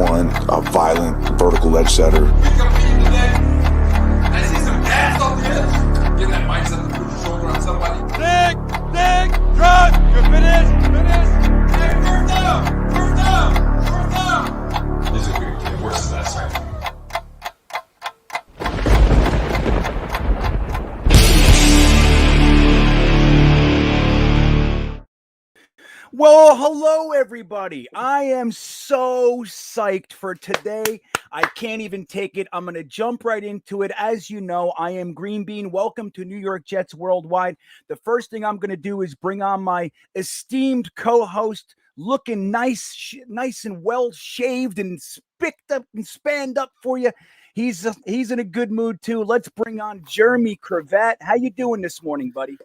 one violent vertical edge setter. I see some ass off the edge. Get that mindset to put your shoulder on somebody. Nick, drop. You're finished. Hey, first down. This is a weird kid. Worse than last time. Well, hello, everybody. I am so psyched for today. I can't even take it. I'm going to jump right into it. As you know, I am GreenBean. Welcome to New York Jets Worldwide. The first thing I'm going to do is bring on my esteemed co-host, looking nice and well shaved and spicked up and spanned up for you. He's in a good mood too. Let's bring on Jeremy Cravat. How you doing this morning, buddy?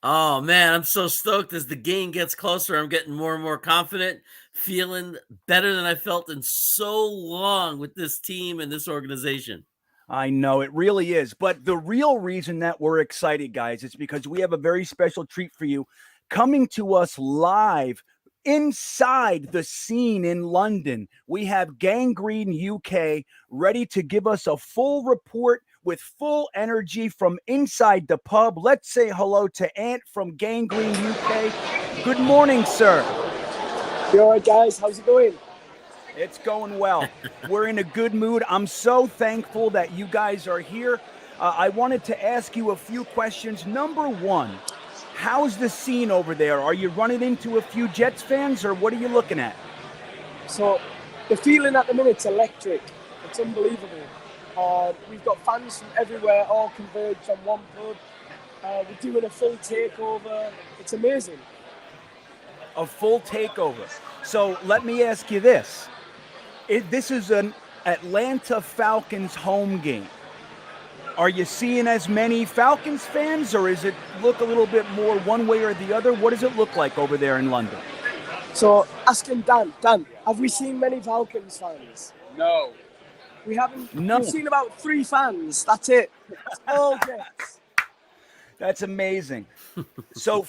Oh, man, I'm so stoked. As the game gets closer, I'm getting more and more confident, feeling better than I felt in so long with this team and this organization. I know it really is. But the real reason that we're excited, guys, is because we have a very special treat for you coming to us live inside the scene in London. We have Gangrene UK ready to give us a full report with full energy from inside the pub. Let's say hello to Ant from Gangrene UK. Good morning, sir. You all right, guys? How's it going? It's going well. We're in a good mood. I'm so thankful that you guys are here. I wanted to ask you a few questions. Number one, how's the scene over there? Are you running into a few Jets fans, or what are you looking at? So, the feeling at the minute's electric. It's unbelievable. We've got fans from everywhere, all converged on one pub. We're doing a full takeover. It's amazing. A full takeover. So let me ask you this. This is an Atlanta Falcons home game. Are you seeing as many Falcons fans, or is it look a little bit more one way or the other? What does it look like over there in London? So, asking Dan, have we seen many Falcons fans? No. We haven't. No. We've seen about 3 fans. That's it. That's all Jets. That's amazing. So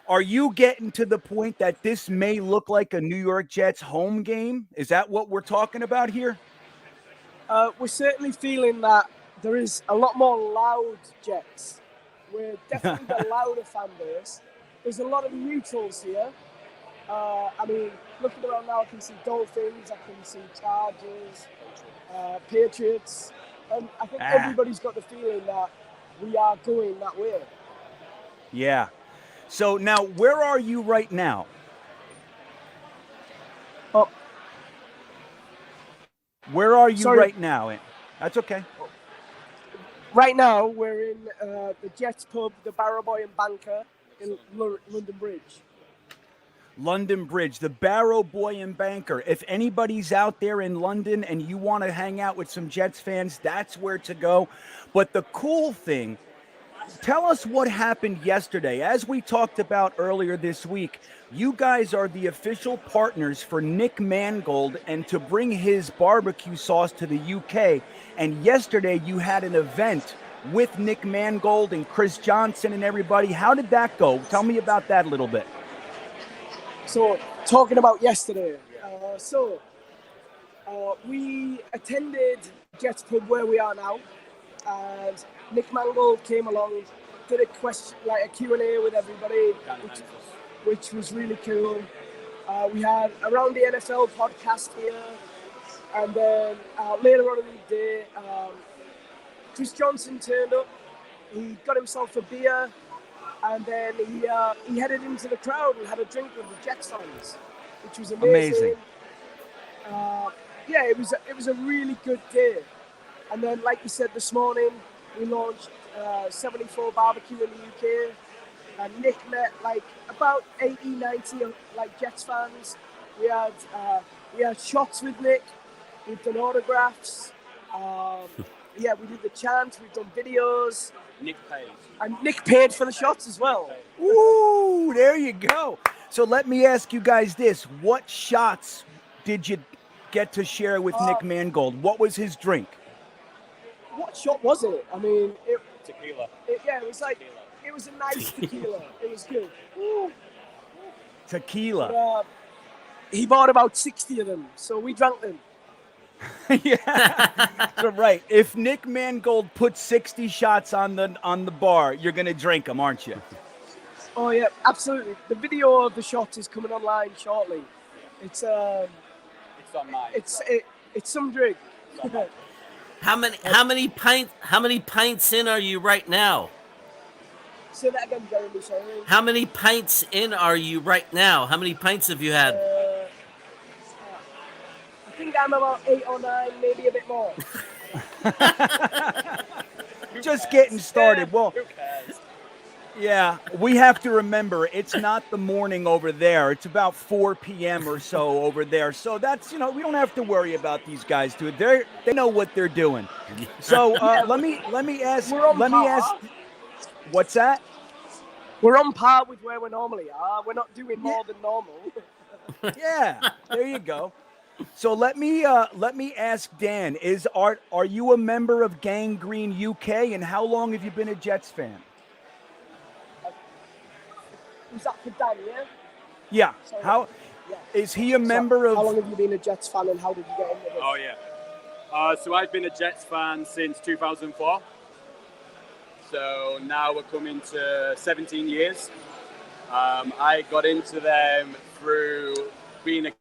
are you getting to the point that this may look like a New York Jets home game? Is that what we're talking about here? We're certainly feeling that there is a lot more loud Jets. We're definitely the louder fan base. There's a lot of neutrals here. I mean, looking around now, I can see Dolphins, I can see Chargers, Patriots, and I think everybody's got the feeling that we are going that way. Yeah. So now, where are you right now? Oh. Where are you Sorry. right now? That's okay. Right now, we're in the Jets pub, the Barrow Boy and Banker in London Bridge. London Bridge, the Barrow Boy and Banker. If anybody's out there in London and you want to hang out with some Jets fans, that's where to go. But the cool thing, tell us what happened yesterday. As we talked about earlier this week, you guys are the official partners for NickMangold and to bring his barbecue sauce to the UK. And yesterday you had an event with NickMangold and Chris Johnson and everybody. How did that go? Tell me about that a little bit. So, talking about yesterday, we attended Jets Pub where we are now, and NickMangold came along, did a Q&A with everybody, which was really cool. We had Around the NFL podcast here, and then later on in the day, Chris Johnson turned up. He got himself a beer. And then he headed into the crowd and had a drink with the Jets fans, which was amazing. It was a really good day. And then, like you said this morning, we launched 74 Barbecue in the UK. And Nick met about 80, 90 Jets fans. We had shots with Nick. We've done autographs. We did the chant. We've done videos. Nick paid. And Nick paid for the shots as well. Ooh, there you go. So let me ask you guys this. What shots did you get to share with NickMangold? What was his drink? What shot was it? I mean, Tequila. It was a nice tequila. It was good. Ooh. Tequila. he bought about 60 of them, so we drank them. Yeah. So right. If NickMangold puts 60 shots on the bar, you're gonna drink them, aren't you? Oh yeah, absolutely. The video of the shot is coming online shortly. It's on mine. it's some drink. How many pints in are you right now? Say that again, Jeremy. Sorry. How many pints in are you right now? How many pints have you had? I think I'm about 8 or 9, maybe a bit more. Just getting started. Well, yeah, we have to remember it's not the morning over there. It's about 4 p.m. or so over there. So that's, we don't have to worry about these guys, dude. They know what they're doing. So let me ask. What's that? We're on par with where we normally are. We're not doing more than normal. Yeah, there you go. So let me ask Dan. Are you a member of Gang Green UK, and how long have you been a Jets fan? Was that for Dan, yeah? Yeah. Sorry. How is he a member of? How long have you been a Jets fan, and how did you get into it? Oh yeah. So I've been a Jets fan since 2004. So now we're coming to 17 years. I got into them through being a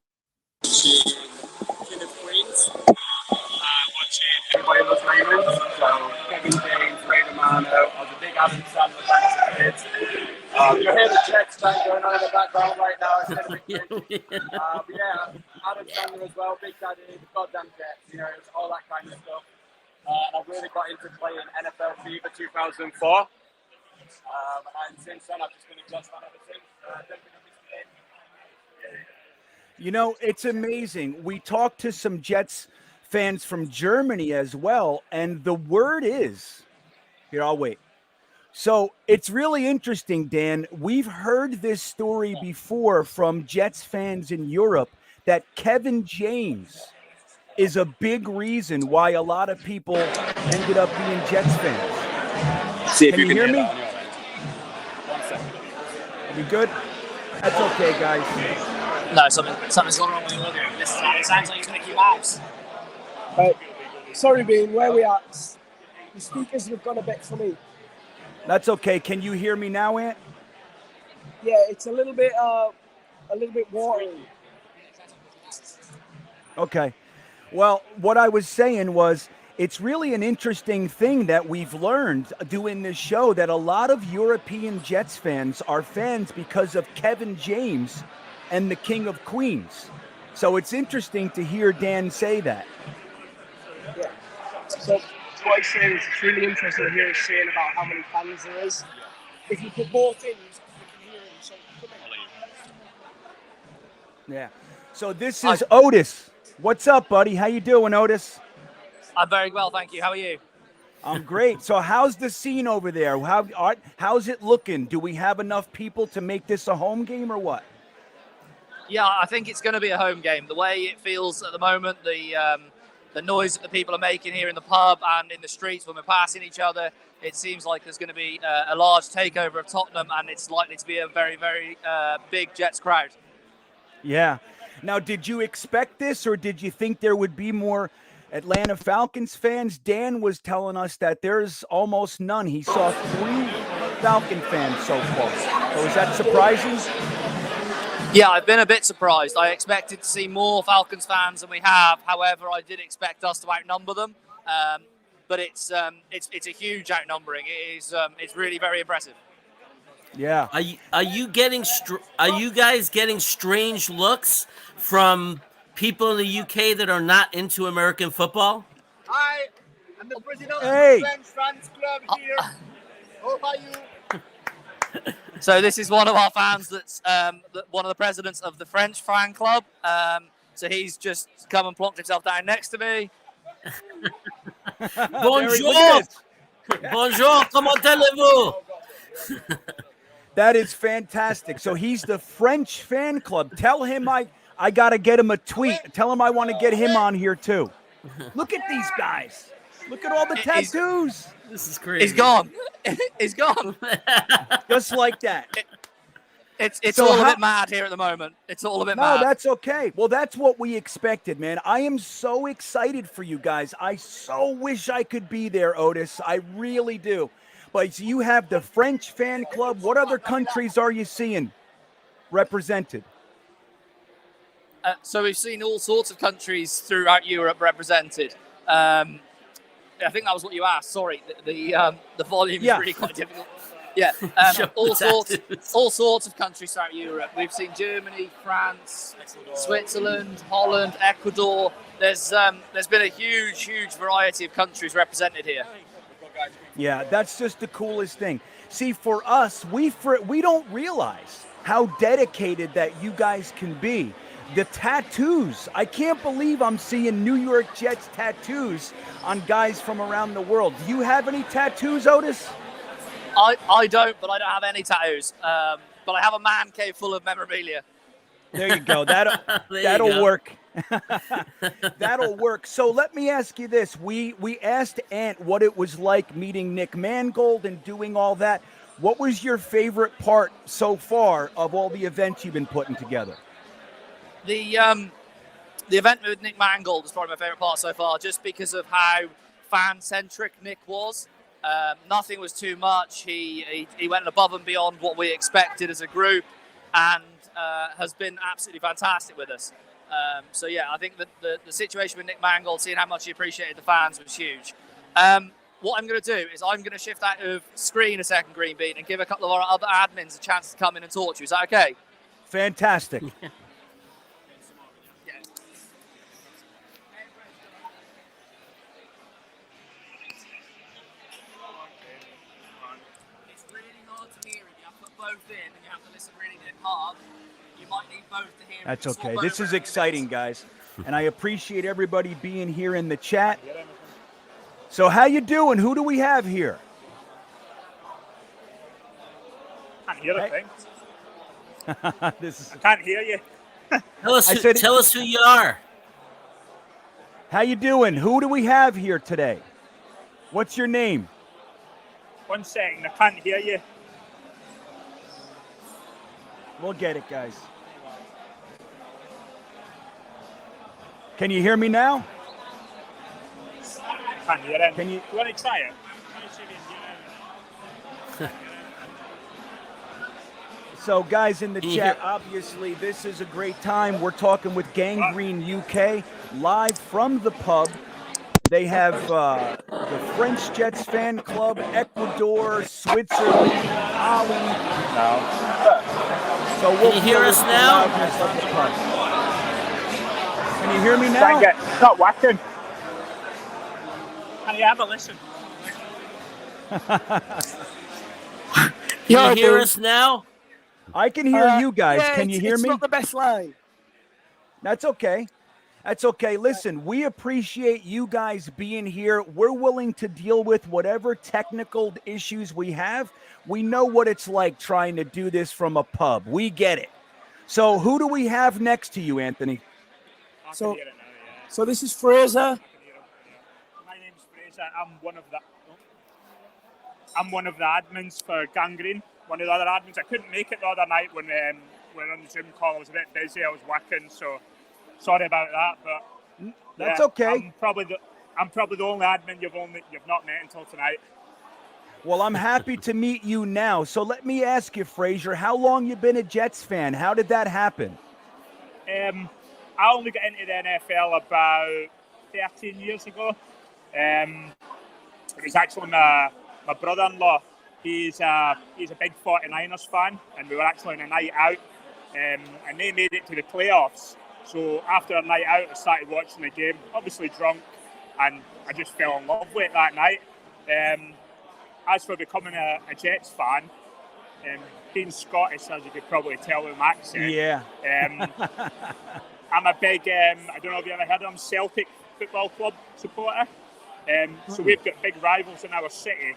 King of Queens, watching everybody loves Raymond. So Kevin James, Ray Romano. I was a big Adam Sandler fan as a kid. You'll hear the Jets fan going on in the background right now. It's been a big thing. But yeah, Adam Sandler as well, Big Daddy, the goddamn Jets, it's all that kind of stuff. And I've really got into playing NFL FIFA 2004. And since then, I've just been a Jets fan ever since. It's amazing. We talked to some Jets fans from Germany as well, and the word is, here, I'll wait. So it's really interesting, Dan. We've heard this story before from Jets fans in Europe that Kevin James is a big reason why a lot of people ended up being Jets fans. See if Can you can hear me? that on your end. 1 second. Are we good? That's okay, guys. No, something's gone wrong with the audio. It sounds like it's Mickey Mouse. Sorry, Bean, where we at? The speakers have gone a bit for me. That's okay. Can you hear me now, Ant? Yeah, it's a little bit watery. Okay. Well, what I was saying was it's really an interesting thing that we've learned doing this show, that a lot of European Jets fans are fans because of Kevin James and the King of Queens. So it's interesting to hear Dan say that. Yeah. So what he's saying is it's really interesting to hear him saying about how many fans there is. If you put both in, you can hear him. So Yeah. So this is Otis. What's up, buddy? How you doing, Otis? I'm very well, thank you. How are you? I'm great. So how's the scene over there? How's it looking? Do we have enough people to make this a home game or what? Yeah, I think it's going to be a home game. The way it feels at the moment, the noise that the people are making here in the pub and in the streets when we're passing each other, it seems like there's going to be a large takeover of Tottenham, and it's likely to be a very, very big Jets crowd. Yeah. Now, did you expect this, or did you think there would be more Atlanta Falcons fans? Dan was telling us that there's almost none. He saw 3 Falcon fans so far. So is that surprising? Yeah, I've been a bit surprised. I expected to see more Falcons fans than we have. However, I did expect us to outnumber them. But it's a huge outnumbering. It's really very impressive. Yeah. Are you guys getting strange looks from people in the UK that are not into American football? Hi, I'm the president of Hey. the French fans club here. How are you? So this is one of our fans that's one of the presidents of the French fan club. So he's just come and plonked himself down next to me. Bonjour! Bonjour, comment allez-vous? That is fantastic. So he's the French fan club. Tell him I got to get him a tweet. Tell him I want to get him on here too. Look at these guys. Look at all the tattoos. This is crazy. He's gone. He's gone. Just like that. It's So all a how- bit mad here at the moment. It's all a bit No, mad. that's okay. Well, that's what we expected, man. I am so excited for you guys. I so wish I could be there, Otis. I really do. But you have the French fan club. What other countries are you seeing represented? So we've seen all sorts of countries throughout Europe represented. I think that was what you asked. Sorry, the volume is really quite difficult. Yeah, all sorts of countries throughout Europe. We've seen Germany, France, Switzerland, Holland, Ecuador. There's been a huge variety of countries represented here. Yeah, that's just the coolest thing. See, for us, we don't realize how dedicated that you guys can be. The tattoos. I can't believe I'm seeing New York Jets tattoos on guys from around the world. Do you have any tattoos, Otis? I don't, but I don't have any tattoos. But I have a man cave full of memorabilia. There you go. That'll work. That'll work. So let me ask you this. We asked Ant what it was like meeting NickMangold and doing all that. What was your favorite part so far of all the events you've been putting together? The event with NickMangold is probably my favorite part so far, just because of how fan-centric Nick was. Nothing was too much. He went above and beyond what we expected as a group, and has been absolutely fantastic with us. So yeah, I think that the situation with NickMangold, seeing how much he appreciated the fans, was huge. What I'm going to do is I'm going to shift out of screen a second, GreenBean, and give a couple of our other admins a chance to come in and talk to you. Is that okay? Fantastic. That's okay. This is exciting, guys. And I appreciate everybody being here in the chat. So how you doing? Who do we have here? I can't hear a thing. I I can't hear you. Tell us who you are. How you doing? Who do we have here today? What's your name? 1 second, I can't hear you. We'll get it, guys. Can you hear me now? I can't hear it. Can you? You want to try it? So, guys in the chat, obviously, this is a great time. We're talking with Gangrene UK, live from the pub. They have the French Jets fan club, Ecuador, Switzerland, Holland. So we'll Can you hear us now? Can you hear me now? It's not working. Can you have a listen? Can you hear us now? I can hear you guys. Yeah, Can you hear it's me? It's not the best line. That's okay. That's okay. Listen, we appreciate you guys being here. We're willing to deal with whatever technical issues we have. We know what it's like trying to do this from a pub. We get it. So who do we have next to you, Anthony? So this is Fraser. My name's Fraser. I'm one of the admins for Gangrene. One of the other admins. I couldn't make it the other night when we were on the Zoom call. I was a bit busy. I was working, so sorry about that. But that's okay. I'm probably the only admin you've not met until tonight. Well, I'm happy to meet you now. So let me ask you, Fraser, how long you been a Jets fan? How did that happen? I only got into the NFL about 13 years ago. It was actually my brother-in-law. He's a big 49ers fan, and we were actually on a night out, and they made it to the playoffs. So after a night out, I started watching the game, obviously drunk, and I just fell in love with it that night. As for becoming a Jets fan, being Scottish, as you could probably tell with my accent, I'm a big, I don't know if you ever heard of them, Celtic Football Club supporter. So we've got big rivals in our city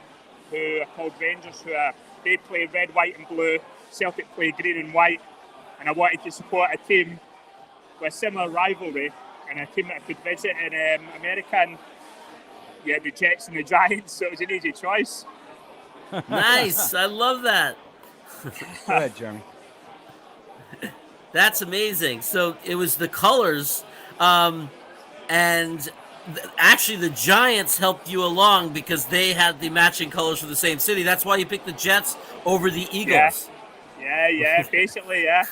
who are called Rangers, they play red, white and blue, Celtic play green and white, and I wanted to support a team with a similar rivalry and a team that I could visit in America, and we had the Jets and the Giants, so it was an easy choice. Nice, I love that. Go ahead, Jeremy. That's amazing. So it was the colors, and actually the Giants helped you along because they had the matching colors for the same city. That's why you picked the Jets over the Eagles. Yeah, basically, yeah.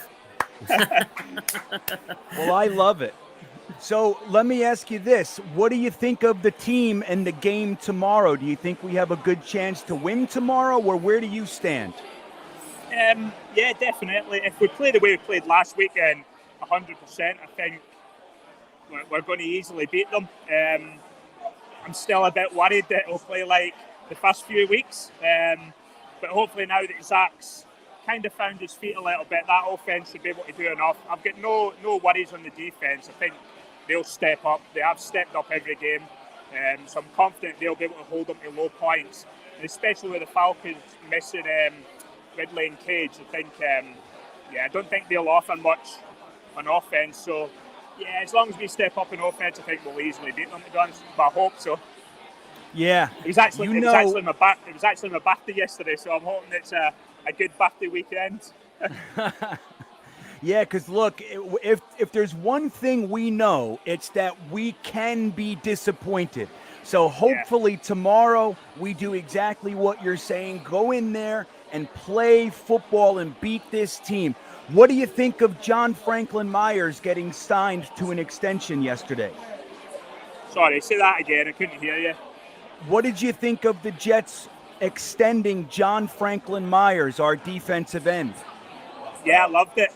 Well, I love it. So let me ask you this. What do you think of the team and the game tomorrow? Do you think we have a good chance to win tomorrow, or where do you stand? Yeah, definitely. If we play the way we played last weekend, 100%, I think we're going to easily beat them. I'm still a bit worried that we'll play like the first few weeks. But hopefully now that Zach's kind of found his feet a little bit, that offense should be able to do enough. I've got no worries on the defense. I think they'll step up. They have stepped up every game. So I'm confident they'll be able to hold them to low points. And especially with the Falcons missing Ridley and Cage, I think, I don't think they'll offer much on offense. So, yeah, as long as we step up in offense, I think we'll easily beat them, to be honest. But I hope so. Yeah. It was actually my birthday yesterday, so I'm hoping it's a good birthday weekend. Yeah, because look, if there's one thing we know, it's that we can be disappointed. So hopefully tomorrow we do exactly what you're saying. Go in there and play football and beat this team. What do you think of John Franklin Myers getting signed to an extension yesterday? Sorry, say that again. I couldn't hear you. What did you think of the Jets extending John Franklin Myers, our defensive end? Yeah, I loved it.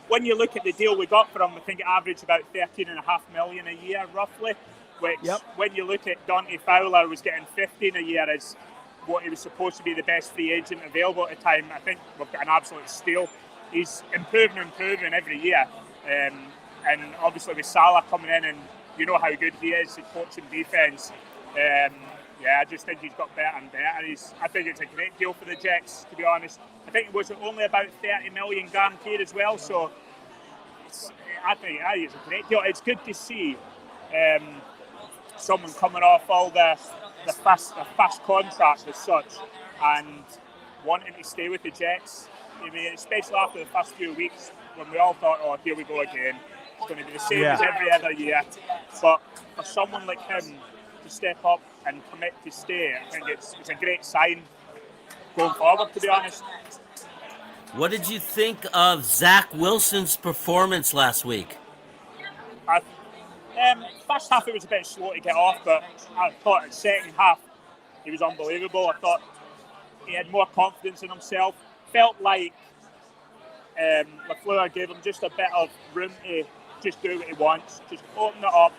When you look at the deal we got for him, I think it averaged about $13.5 million a year, roughly. Which, when you look at Dante Fowler, was getting $15 a year as what he was supposed to be the best free agent available at the time. I think we've got an absolute steal. He's improving every year. And obviously with Salah coming in, and you know how good he is at coaching defence. I just think he's got better and better. I think it's a great deal for the Jets, to be honest. I think it was only about $30 million guaranteed as well. So I think it's a great deal. It's good to see someone coming off all the fast contracts as such and wanting to stay with the Jets. I mean, especially after the first few weeks when we all thought, oh, here we go again. It's going to be the same as every other year. But for someone like him to step up and commit to stay, I think it's a great sign going forward, to be honest. What did you think of Zach Wilson's performance last week? First half it was a bit slow to get off, but I thought the second half he was unbelievable. I thought he had more confidence in himself. Felt like LaFleur gave him just a bit of room to just do what he wants, just open it up,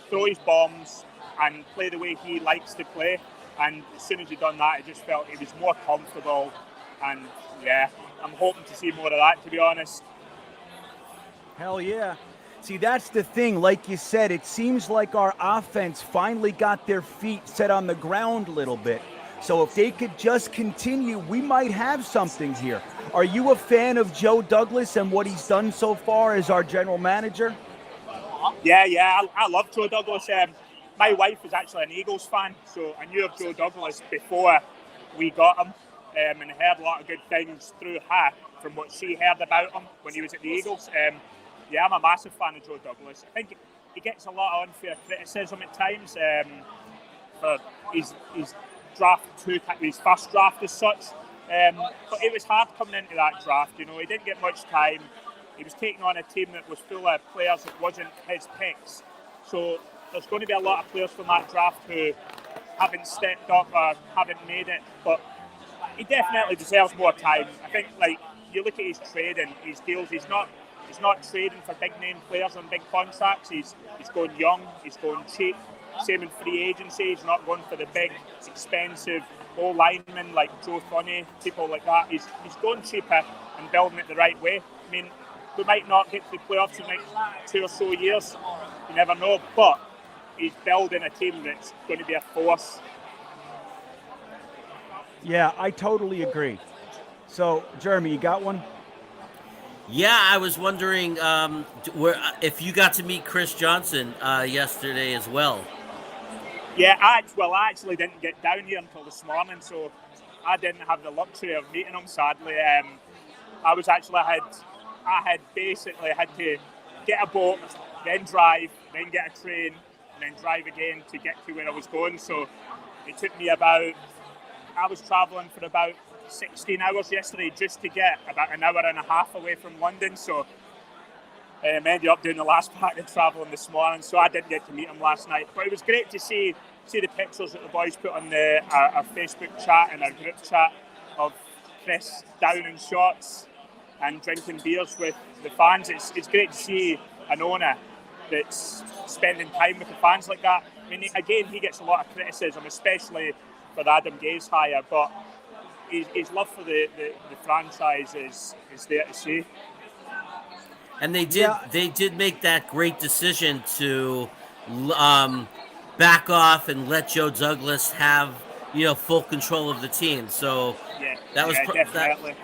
throw his bombs, and play the way he likes to play. And as soon as he done that, I just felt he was more comfortable. And I'm hoping to see more of that, to be honest. Hell yeah. See, that's the thing. Like you said, it seems like our offense finally got their feet set on the ground a little bit. So if they could just continue, we might have something here. Are you a fan of Joe Douglas and what he's done so far as our general manager? Yeah, I love Joe Douglas. My wife is actually an Eagles fan, so I knew of Joe Douglas before we got him, and heard a lot of good things through her from what she heard about him when he was at the Eagles. I'm a massive fan of Joe Douglas. I think he gets a lot of unfair criticism at times for his first draft as such. But it was hard coming into that draft. You know, he didn't get much time. He was taking on a team that was full of players that wasn't his picks. So there's going to be a lot of players from that draft who haven't stepped up or haven't made it. But he definitely deserves more time. I think, like, you look at his trade and his deals, he's not trading for big name players on big contracts. He's going young, he's going cheap. Same in free agency, he's not going for the big, expensive O-linemen like Joe Thuney, people like that. He's going cheaper and building it the right way. I mean, we might not get to the playoffs in the next 2 or so years. You never know, but he's building a team that's going to be a force. Yeah, I totally agree. So, Jeremy, you got one? Yeah, I was wondering if you got to meet Chris Johnson yesterday as well. Yeah, I actually didn't get down here until this morning, so I didn't have the luxury of meeting him, sadly. I had basically had to get a boat, then drive, then get a train, and then drive again to get to where I was going. So it took me I was travelling for about 16 hours yesterday just to get about an hour and a half away from London. So I ended up doing the last part of travelling this morning, so I didn't get to meet him last night. But it was great to see the pictures that the boys put on our Facebook chat and our group chat of Chris down in shorts and drinking beers with the fans. It's great to see an owner that's spending time with the fans like that. I mean, again, he gets a lot of criticism, especially for the Adam Gase hire, but his love for the franchise is there to see. And they did make that great decision to back off and let Joe Douglas have full control of the team. So that was definitely.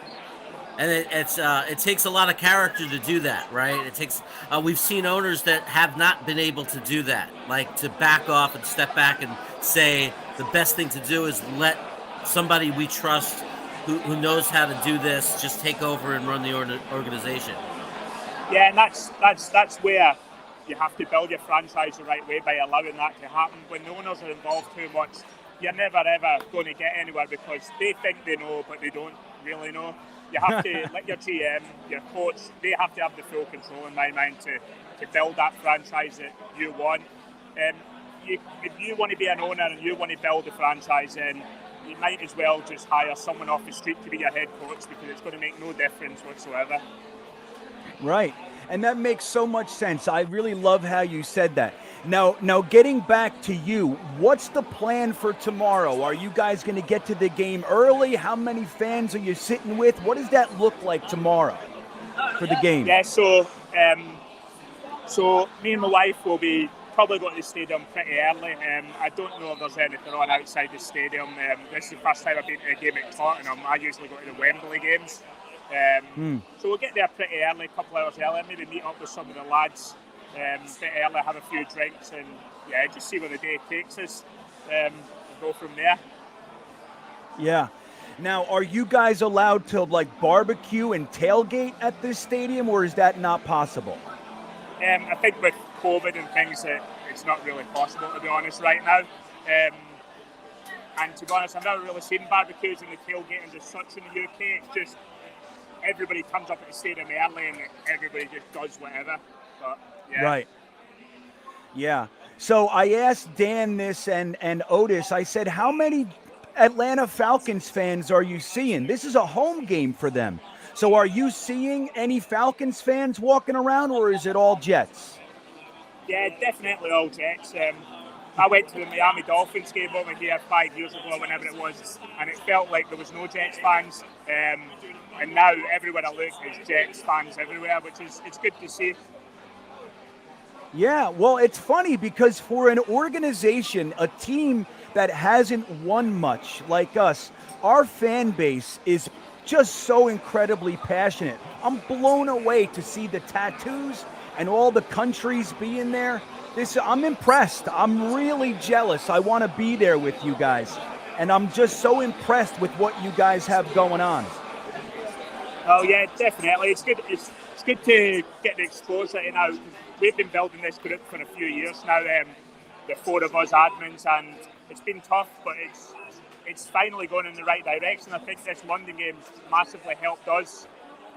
And it takes a lot of character to do that, right? It takes. We've seen owners that have not been able to do that, like to back off and step back and say the best thing to do is let somebody we trust who knows how to do this just take over and run the organization. Yeah, and that's where you have to build your franchise the right way by allowing that to happen. When the owners are involved too much, you're never ever going to get anywhere because they think they know, but they don't really know. You have to let your GM, your coach, they have to have the full control in my mind to build that franchise that you want. If you want to be an owner and you want to build a franchise, then you might as well just hire someone off the street to be your head coach because it's going to make no difference whatsoever. Right. And that makes so much sense. I really love how you said that. Now getting back to you, what's the plan for tomorrow? Are you guys going to get to the game early? How many fans are you sitting with? What does that look like tomorrow for the game? Yeah, so me and my wife will be probably going to the stadium pretty early. I don't know if there's anything on outside the stadium. This is the first time I've been to a game at Tottenham. I usually go to the Wembley games. So we'll get there pretty early, a couple hours early, maybe meet up with some of the lads a bit early, have a few drinks and just see where the day takes us and go from there. Yeah. Now, are you guys allowed to barbecue and tailgate at this stadium, or is that not possible? I think with COVID and things that it's not really possible, to be honest, right now. And to be honest, I've never really seen barbecues and the tailgating as such in the UK. It's just everybody comes up at the stadium early and everybody just does whatever. But, yeah. Right. Yeah. So I asked Dan this and Otis, I said, how many Atlanta Falcons fans are you seeing? This is a home game for them. So are you seeing any Falcons fans walking around, or is it all Jets? Yeah, definitely all Jets. I went to the Miami Dolphins game over here 5 years ago, whenever it was, and it felt like there was no Jets fans. And now everywhere I look is Jets fans everywhere, which is it's good to see. Yeah, well, it's funny because for an organization, a team that hasn't won much like us, our fan base is just so incredibly passionate. I'm blown away to see the tattoos and all the countries being there. I'm impressed. I'm really jealous. I want to be there with you guys. And I'm just so impressed with what you guys have going on. Oh yeah, definitely. It's good. It's good to get the exposure. We've been building this group for a few years now. The four of us admins, and it's been tough, but it's finally going in the right direction. I think this London game massively helped us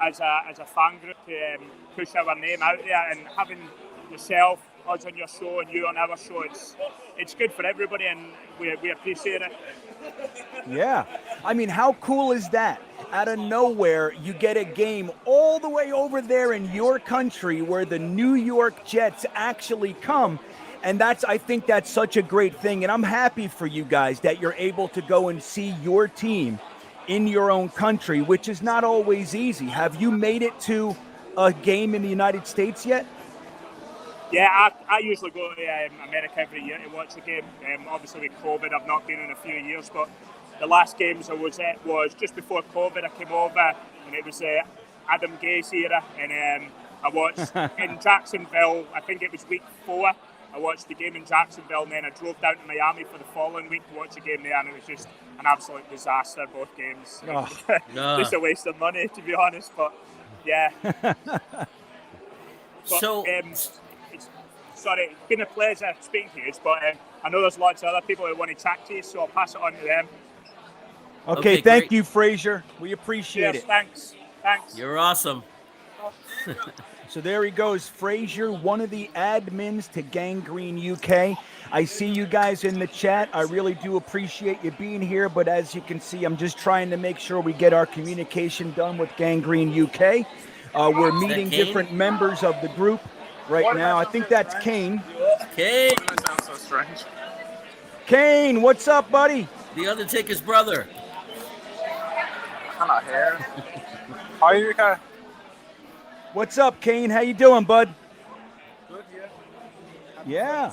as a fan group to push our name out there, and having yourself, us on your show, and you on our show, it's good for everybody, and we appreciate it. Yeah. I mean, how cool is that? Out of nowhere, you get a game all the way over there in your country where the New York Jets actually come. And I think that's such a great thing. And I'm happy for you guys that you're able to go and see your team in your own country, which is not always easy. Have you made it to a game in the United States yet? Yeah, I usually go to America every year to watch a game. Obviously with COVID, I've not been in a few years, but the last games I was at was just before COVID. I came over and it was Adam Gase era, and I watched in Jacksonville. I think it was week 4. I watched the game in Jacksonville, and then I drove down to Miami for the following week to watch a game there, and it was just an absolute disaster, both games. Just a waste of money, to be honest, but yeah. Sorry, it's been a pleasure speaking to you, but I know there's lots of other people who want to chat to you, so I'll pass it on to them. Okay, thank you, Frazier. We appreciate it. Thanks. You're awesome. So there he goes, Frazier, one of the admins to Gangrene UK. I see you guys in the chat. I really do appreciate you being here, but as you can see, I'm just trying to make sure we get our communication done with Gangrene UK. We're meeting different members of the group right now. I think that's Kane. Kane! That sounds so strange. Kane, what's up, buddy? The Undertaker's brother. Hello here. How are you guys? What's up, Kane? How you doing, bud? Good, yeah.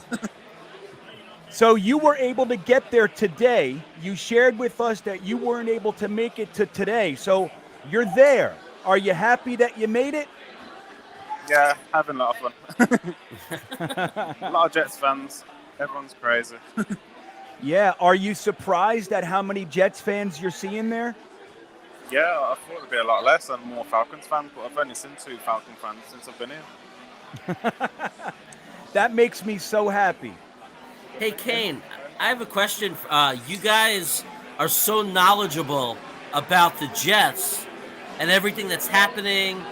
So you were able to get there today. You shared with us that you weren't able to make it to today. So you're there. Are you happy that you made it? Yeah, having a lot of fun. A lot of Jets fans. Everyone's crazy. Yeah. Are you surprised at how many Jets fans you're seeing there? Yeah, I thought it'd be a lot less and more Falcons fans, but I've only seen 2 Falcon fans since I've been here. That makes me so happy. Hey, Kane, I have a question. You guys are so knowledgeable about the Jets and everything that's happening.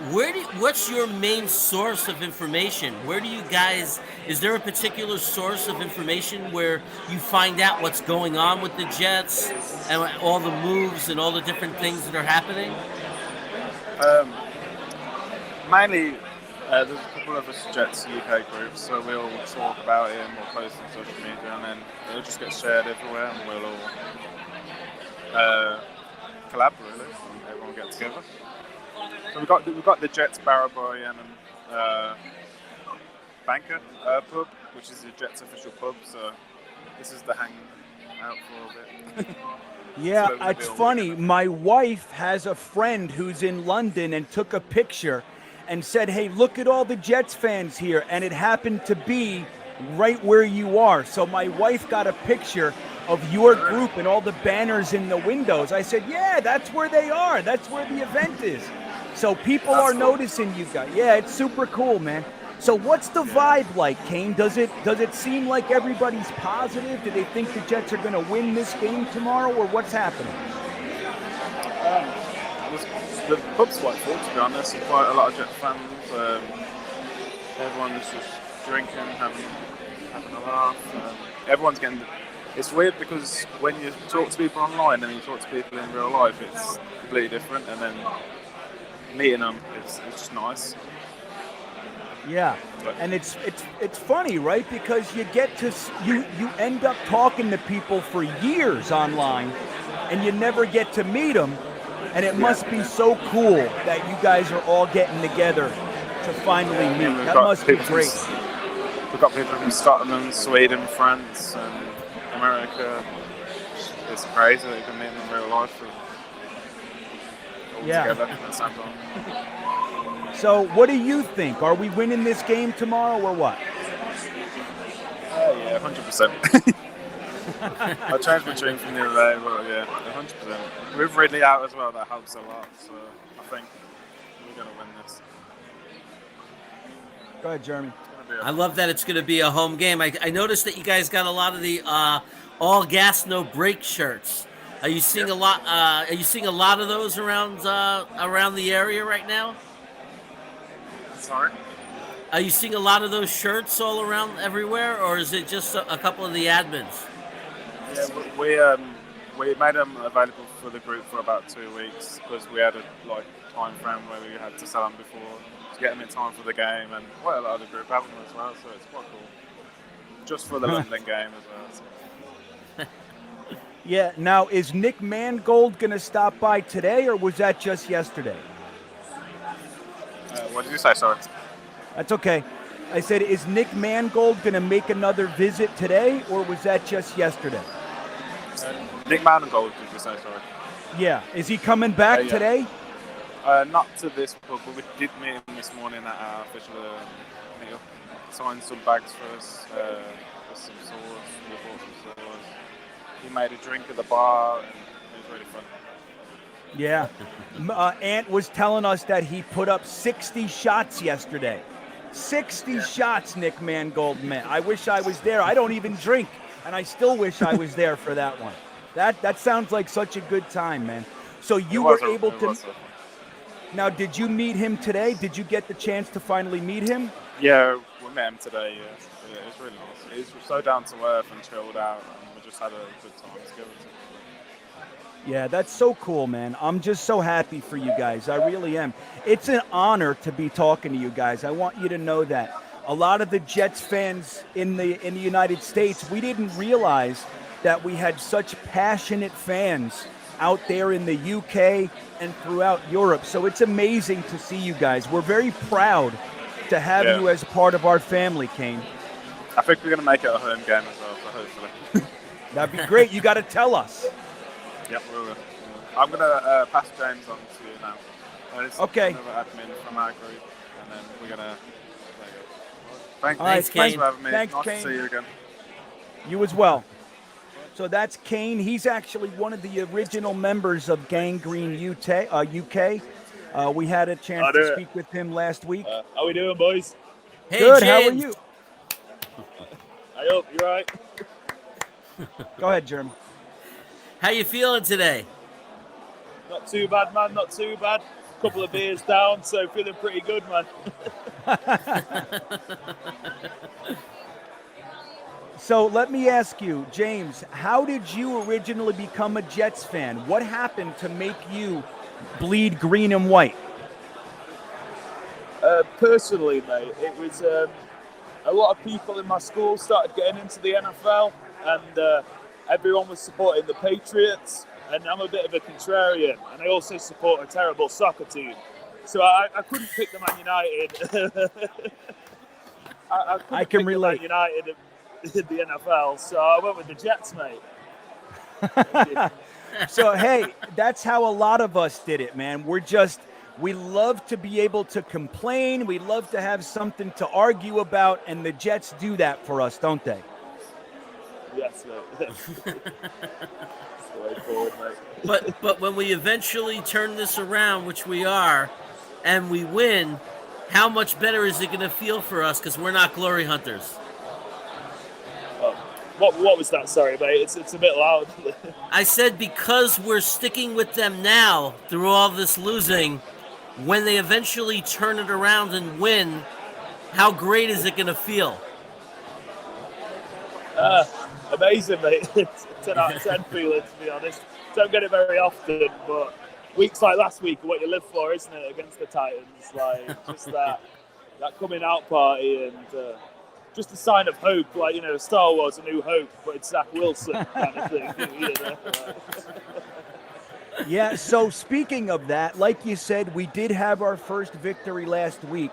What's your main source of information? Where do you guys, is there a particular source of information where you find out what's going on with the Jets and all the moves and all the different things that are happening? Mainly, there's a couple of us Jets UK groups, so we'll talk about it more closely on social media, and then it'll just get shared everywhere, and we'll all collaborate, really, and everyone get together. So we've got the Jets Barrow Boy and Banker pub, which is the Jets official pub. So this is the hang out for a bit. Yeah, it's funny. My wife has a friend who's in London and took a picture and said, "Hey, look at all the Jets fans here," and it happened to be right where you are. So my wife got a picture of your group and all the banners in the windows. I said, "Yeah, that's where they are. That's where the event is." So people are noticing you guys. Yeah, it's super cool, man. So what's the vibe like, Kane? Does it seem like everybody's positive? Do they think the Jets are going to win this game tomorrow, or what's happening? The pub's quite full, to be honest. There's quite a lot of Jets fans. Everyone's just drinking, having a laugh. Everyone's getting. It's weird because when you talk to people online and you talk to people in real life, it's completely different. And then meeting them, it's just nice. Yeah, and it's funny, right? Because you get to you end up talking to people for years online, and you never get to meet them. And it must be so cool that you guys are all getting together to finally meet. That must be great. We've got people from Scotland, Sweden, France, and America. It's crazy that you can meet them in real life. Together at the same time. So what do you think? Are we winning this game tomorrow or what? Yeah, 100%. I changed my tune from the other day, but yeah, 100%. With Ridley out as well, that helps a lot. So I think we're going to win this. Go ahead, Jeremy. I love that it's going to be a home game. I noticed that you guys got a lot of the all gas, no brake shirts. Are you seeing a lot? Are you seeing a lot of those around the area right now? Sorry. Are you seeing a lot of those shirts all around everywhere, or is it just a couple of the admins? Yeah, we made them available for the group for about 2 weeks because we had a time frame where we had to sell them before to get them in time for the game, and quite a lot of the group have them as well, so it's quite cool. Just for the London game as well. So. Yeah, now is NickMangold going to stop by today, or was that just yesterday? What did you say, sorry? That's okay. I said, is NickMangold going to make another visit today, or was that just yesterday? NickMangold, did you say, sorry? Yeah. Is he coming back today? Not to this pub, but we did meet him this morning at our official meetup. signed some bags for us, with some swords. We bought some swords. He made a drink at the bar, and it was really fun. Yeah. Ant was telling us that he put up 60 shots yesterday. 60 shots, NickMangold meant. I wish I was there. I don't even drink, and I still wish I was there for that one. That sounds like such a good time, man. So you were able to. Now, did you meet him today? Did you get the chance to finally meet him? Yeah, we met him today. Yeah, it was really nice. He was so down to earth and chilled out, and we just had a good time together. Yeah, that's so cool, man. I'm just so happy for you guys. I really am. It's an honor to be talking to you guys. I want you to know that. A lot of the Jets fans in the United States, we didn't realize that we had such passionate fans out there in the UK and throughout Europe. So it's amazing to see you guys. We're very proud to have you as part of our family, Kane. I think we're going to make it a home game as well, so hopefully. That'd be great. You got to tell us. Yep, we will. I'm going to pass James on to you now. Okay. Another admin from our group, and then we're going to... Thanks, Right, thanks for having me. Thanks, nice Kane. to see you again. You as well. So that's Kane. He's actually one of the original members of Green UK. We had a chance to speak with him last week. How we doing, boys? Hey, Good. James. How are you? I hope you're right. Go ahead, Jeremy. How you feeling today? Not too bad, man. Not too bad. Couple of beers down, so feeling pretty good, man. So let me ask you, James, how did you originally become a Jets fan? What happened to make you bleed green and white? Personally, mate, it was a lot of people in my school started getting into the NFL, and everyone was supporting the Patriots, and I'm a bit of a contrarian, and I also support a terrible soccer team. So I couldn't pick the Man United. I can pick relate. The Man United in the NFL, so I went with the Jets, mate. So, hey, that's how a lot of us did it, man. We love to be able to complain. We love to have something to argue about, and the Jets do that for us, don't they? Yes, mate. That's the way forward, mate. But when we eventually turn this around, which we are, and we win, how much better is it going to feel for us? Because we're not glory hunters. What was that? Sorry, mate. It's a bit loud. I said because we're sticking with them now through all this losing, when they eventually turn it around and win, how great is it going to feel? Amazing, mate. It's 10 out of 10 feeling, to be honest. Don't get it very often, but weeks like last week are what you live for, isn't it, against the Titans? Like, just that coming out party and just a sign of hope, like, Star Wars, A New Hope, but it's Zach Wilson kind of thing. Yeah, so speaking of that, like you said, we did have our first victory last week.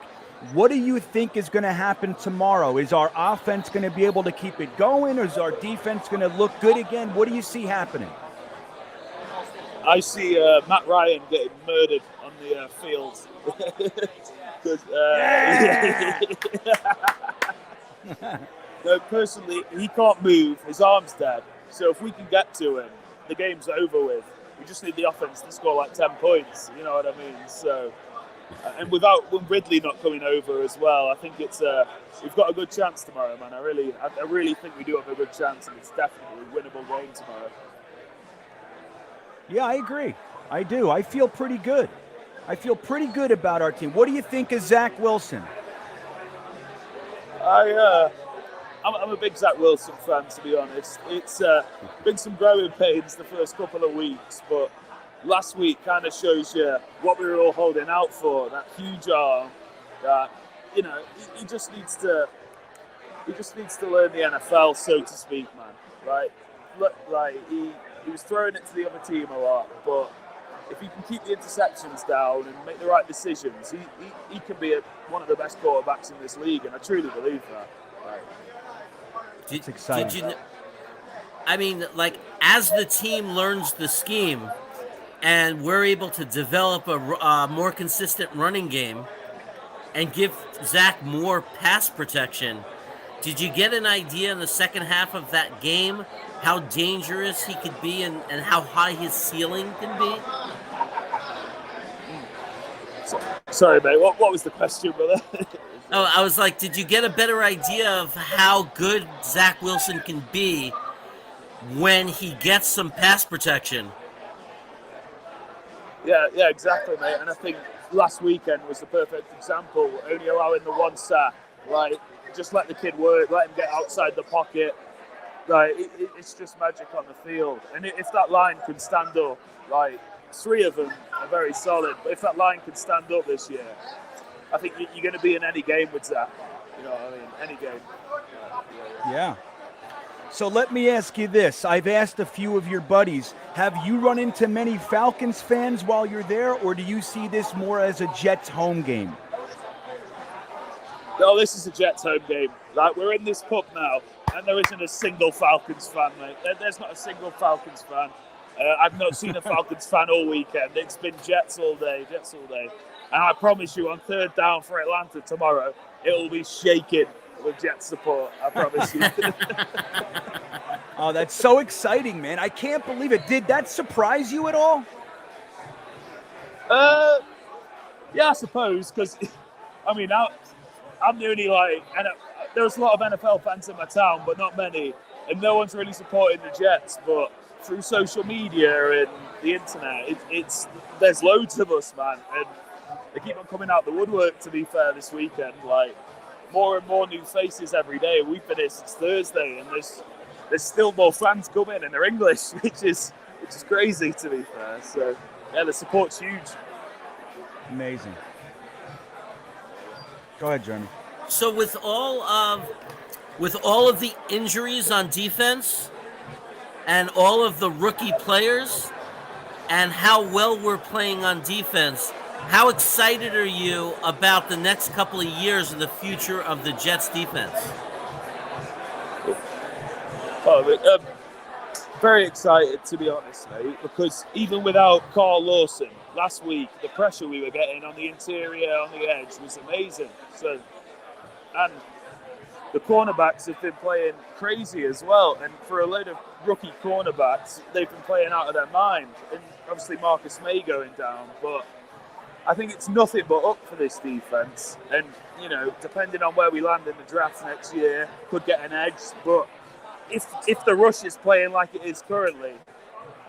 What do you think is going to happen tomorrow? Is our offense going to be able to keep it going, or is our defense going to look good again? What do you see happening? I see Matt Ryan getting murdered on the field. No, personally, he can't move. His arm's dead. So if we can get to him, the game's over with. We just need the offense to score like 10 points. You know what I mean? So, and with Ridley not coming over as well, I think we've got a good chance tomorrow, man. I really think we do have a good chance, and it's definitely a winnable game tomorrow. Yeah, I agree. I do. I feel pretty good. I feel pretty good about our team. What do you think of Zach Wilson? I'm a big Zach Wilson fan, to be honest. It's been some growing pains the first couple of weeks, but last week kind of shows you what we were all holding out for. That huge arm. That he just needs to learn the NFL, so to speak, man. Right? Look, like he was throwing it to the other team a lot, but if he can keep the interceptions down and make the right decisions, he can be one of the best quarterbacks in this league, and I truly believe that. Right. It's exciting. As the team learns the scheme and we're able to develop a more consistent running game, and give Zach more pass protection. Did you get an idea in the second half of that game how dangerous he could be and how high his ceiling can be? Sorry, mate. What was the question, brother? Oh, I was like, did you get a better idea of how good Zach Wilson can be when he gets some pass protection? Yeah, exactly, mate. And I think last weekend was the perfect example. Only allowing the one sack, right? Just let the kid work, let him get outside the pocket. Right, it's just magic on the field. And if that line can stand up, like 3 of them are very solid. But if that line can stand up this year, I think you're going to be in any game with Zach. You know what I mean? Any game. Yeah. So let me ask you this. I've asked a few of your buddies, have you run into many Falcons fans while you're there, or do you see this more as a Jets home game? No, this is a Jets home game. Like, we're in this pub now, and there isn't a single Falcons fan, mate. There's not a single Falcons fan. I've not seen a Falcons fan all weekend. It's been Jets all day. And I promise you, on third down for Atlanta tomorrow, it will be shaking with Jets support. I promise you. Oh, that's so exciting, man. I can't believe it. Did that surprise you at all? Yeah, I suppose, because, I mean, I'm the only, and there's a lot of NFL fans in my town, but not many, and no one's really supporting the Jets, but through social media and the internet, there's loads of us, man, and they keep on coming out the woodwork, to be fair, this weekend, like, more and more new faces every day. We've been here since Thursday, and there's still more fans coming, and they're English, which is crazy, to be fair, so, yeah, the support's huge. Amazing. Go ahead, Jeremy. So with all of the injuries on defense and all of the rookie players and how well we're playing on defense, how excited are you about the next couple of years and the future of the Jets defense? Very excited, to be honest, mate, because even without Carl Lawson last week, the pressure we were getting on the interior, on the edge, was amazing. So, and the cornerbacks have been playing crazy as well. And for a load of rookie cornerbacks, they've been playing out of their mind. And obviously Marcus May going down, but I think it's nothing but up for this defense. And, you know, depending on where we land in the draft next year, could get an edge, but if the rush is playing like it is currently,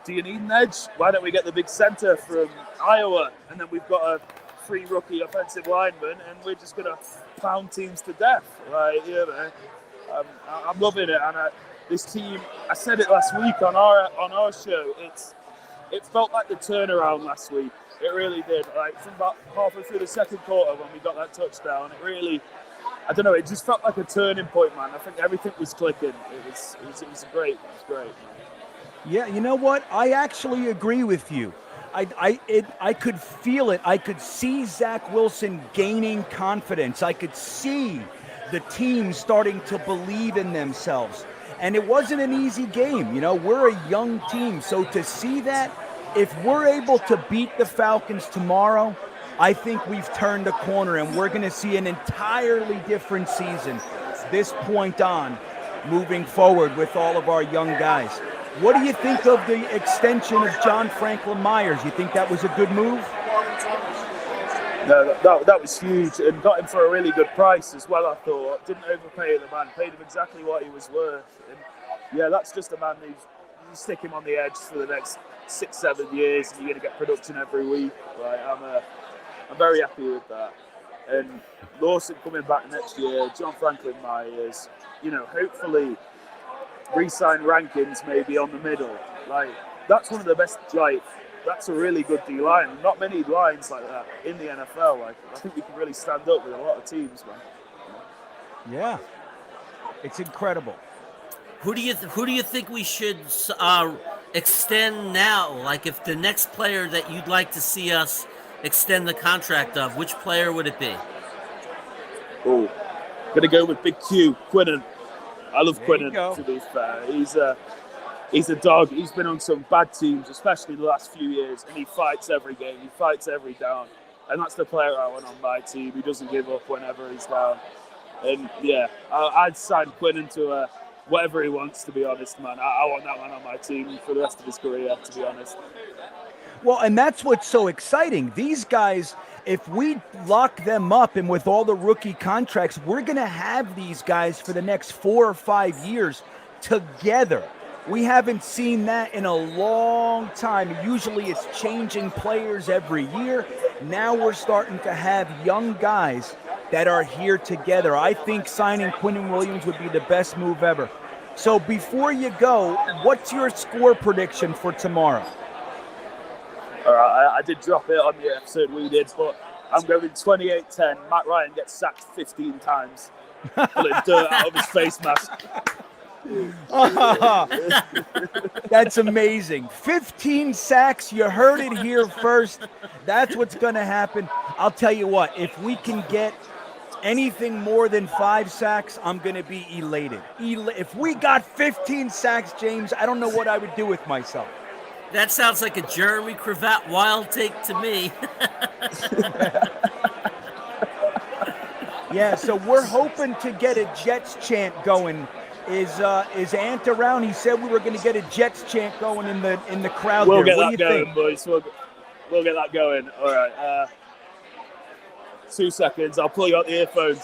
do you need an edge? Why don't we get the big center from Iowa, and then we've got a free rookie offensive lineman, and we're just going to pound teams to death, right? You know, I'm loving it, and this team. I said it last week on our show. It felt like the turnaround last week. It really did. Like from about halfway through the second quarter when we got that touchdown, it really. I don't know. It just felt like a turning point, man. I think everything was clicking. It was great. It was great. Yeah, you know what? I actually agree with you. I could feel it. I could see Zach Wilson gaining confidence. I could see the team starting to believe in themselves. And it wasn't an easy game. You know, we're a young team. So to see that, if we're able to beat the Falcons tomorrow, I think we've turned a corner and we're going to see an entirely different season this point on moving forward with all of our young guys. What do you think of the extension of John Franklin Myers? You think that was a good move? No, that was huge, and got him for a really good price as well, I thought. Didn't overpay the man, paid him exactly what he was worth. And yeah, that's just a man who's, you stick him on the edge for the next 6-7 years and you're going to get production every week. Right? I'm very happy with that. And Lawson coming back next year, John Franklin Myers, you know, hopefully re-sign Rankins maybe on the middle. Like, that's one of the best, like, that's a really good D-line. Not many lines like that in the NFL. Like, I think we can really stand up with a lot of teams, man. Yeah, it's incredible. Who do you think we should extend now? Like, if the next player that you'd like to see us extend the contract of, which player would it be? Oh, gonna go with Big Q, Quinnen. I love Quinnen, to be fair. He's a dog. He's been on some bad teams, especially the last few years, and he fights every game. He fights every down. and that's the player I want on my team. He doesn't give up whenever he's down. And yeah, I'd sign Quinn into whatever he wants, to be honest, man. I want that man on my team for the rest of his career, to be honest. Well, and that's what's so exciting. These guys, if we lock them up and with all the rookie contracts, we're going to have these guys for the next 4 or 5 years together. We haven't seen that in a long time. Usually it's changing players every year. Now we're starting to have young guys that are here together. I think signing Quinnen Williams would be the best move ever. So before you go, what's your score prediction for tomorrow? All right, I did drop it on the episode we did, but I'm going 28-10. Matt Ryan gets sacked 15 times. Pulling dirt out of his face mask. That's amazing. 15 sacks. You heard it here first. That's what's going to happen. I'll tell you what, if we can get anything more than 5 sacks, I'm going to be elated. If we got 15 sacks, James, I don't know what I would do with myself. That sounds like a Jeremy Cravat wild take to me. Yeah, so we're hoping to get a Jets chant going. Is Ant around? He said we were going to get a Jets chant going in the crowd. We'll there. get that going, boys. We'll get that going. All right. 2 seconds. I'll pull you out the earphones.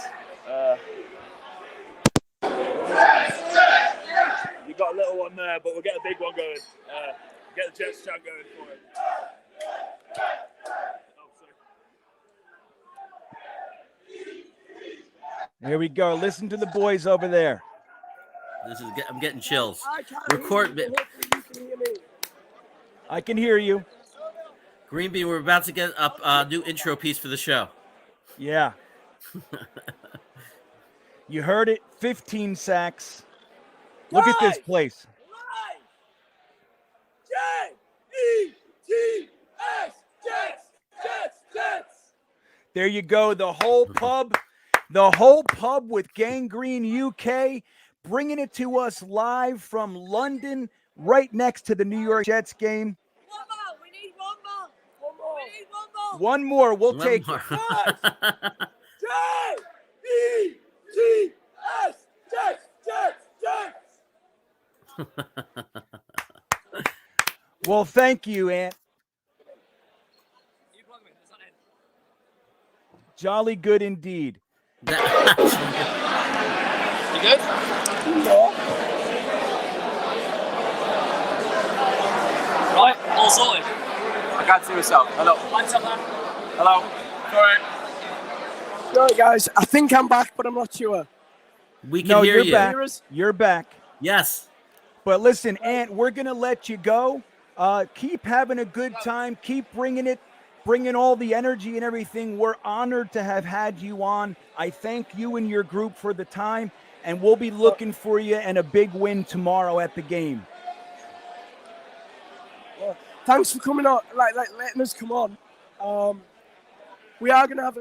You got a little one there, but we'll get a big one going. Get the Jets chant going for it. Here we go. Listen to the boys over there. I'm getting chills. I can hear you. Greenbean, we're about to get up a new intro piece for the show. Yeah. You heard it. 15 sacks. Look at this place. J-E-T-S, Jets. There you go. The whole pub with Gangrene UK, bringing it to us live from London, right next to the New York Jets game. One more. We need one more. One more. We'll take it. J-E-T-S, Jets. Well, thank you, Ant. Jolly good indeed. You good? Right, all sorted. I can't see myself. Hello. Lights up there. Hello. Sorry. Right, guys. I think I'm back, but I'm not sure. We can hear you. Back. You're back. Yes. But listen, Ant, we're going to let you go. Keep having a good time. Keep bringing all the energy and everything. We're honored to have had you on. I thank you and your group for the time, and we'll be looking for you and a big win tomorrow at the game. Well, thanks for coming on, letting us come on. We are going to have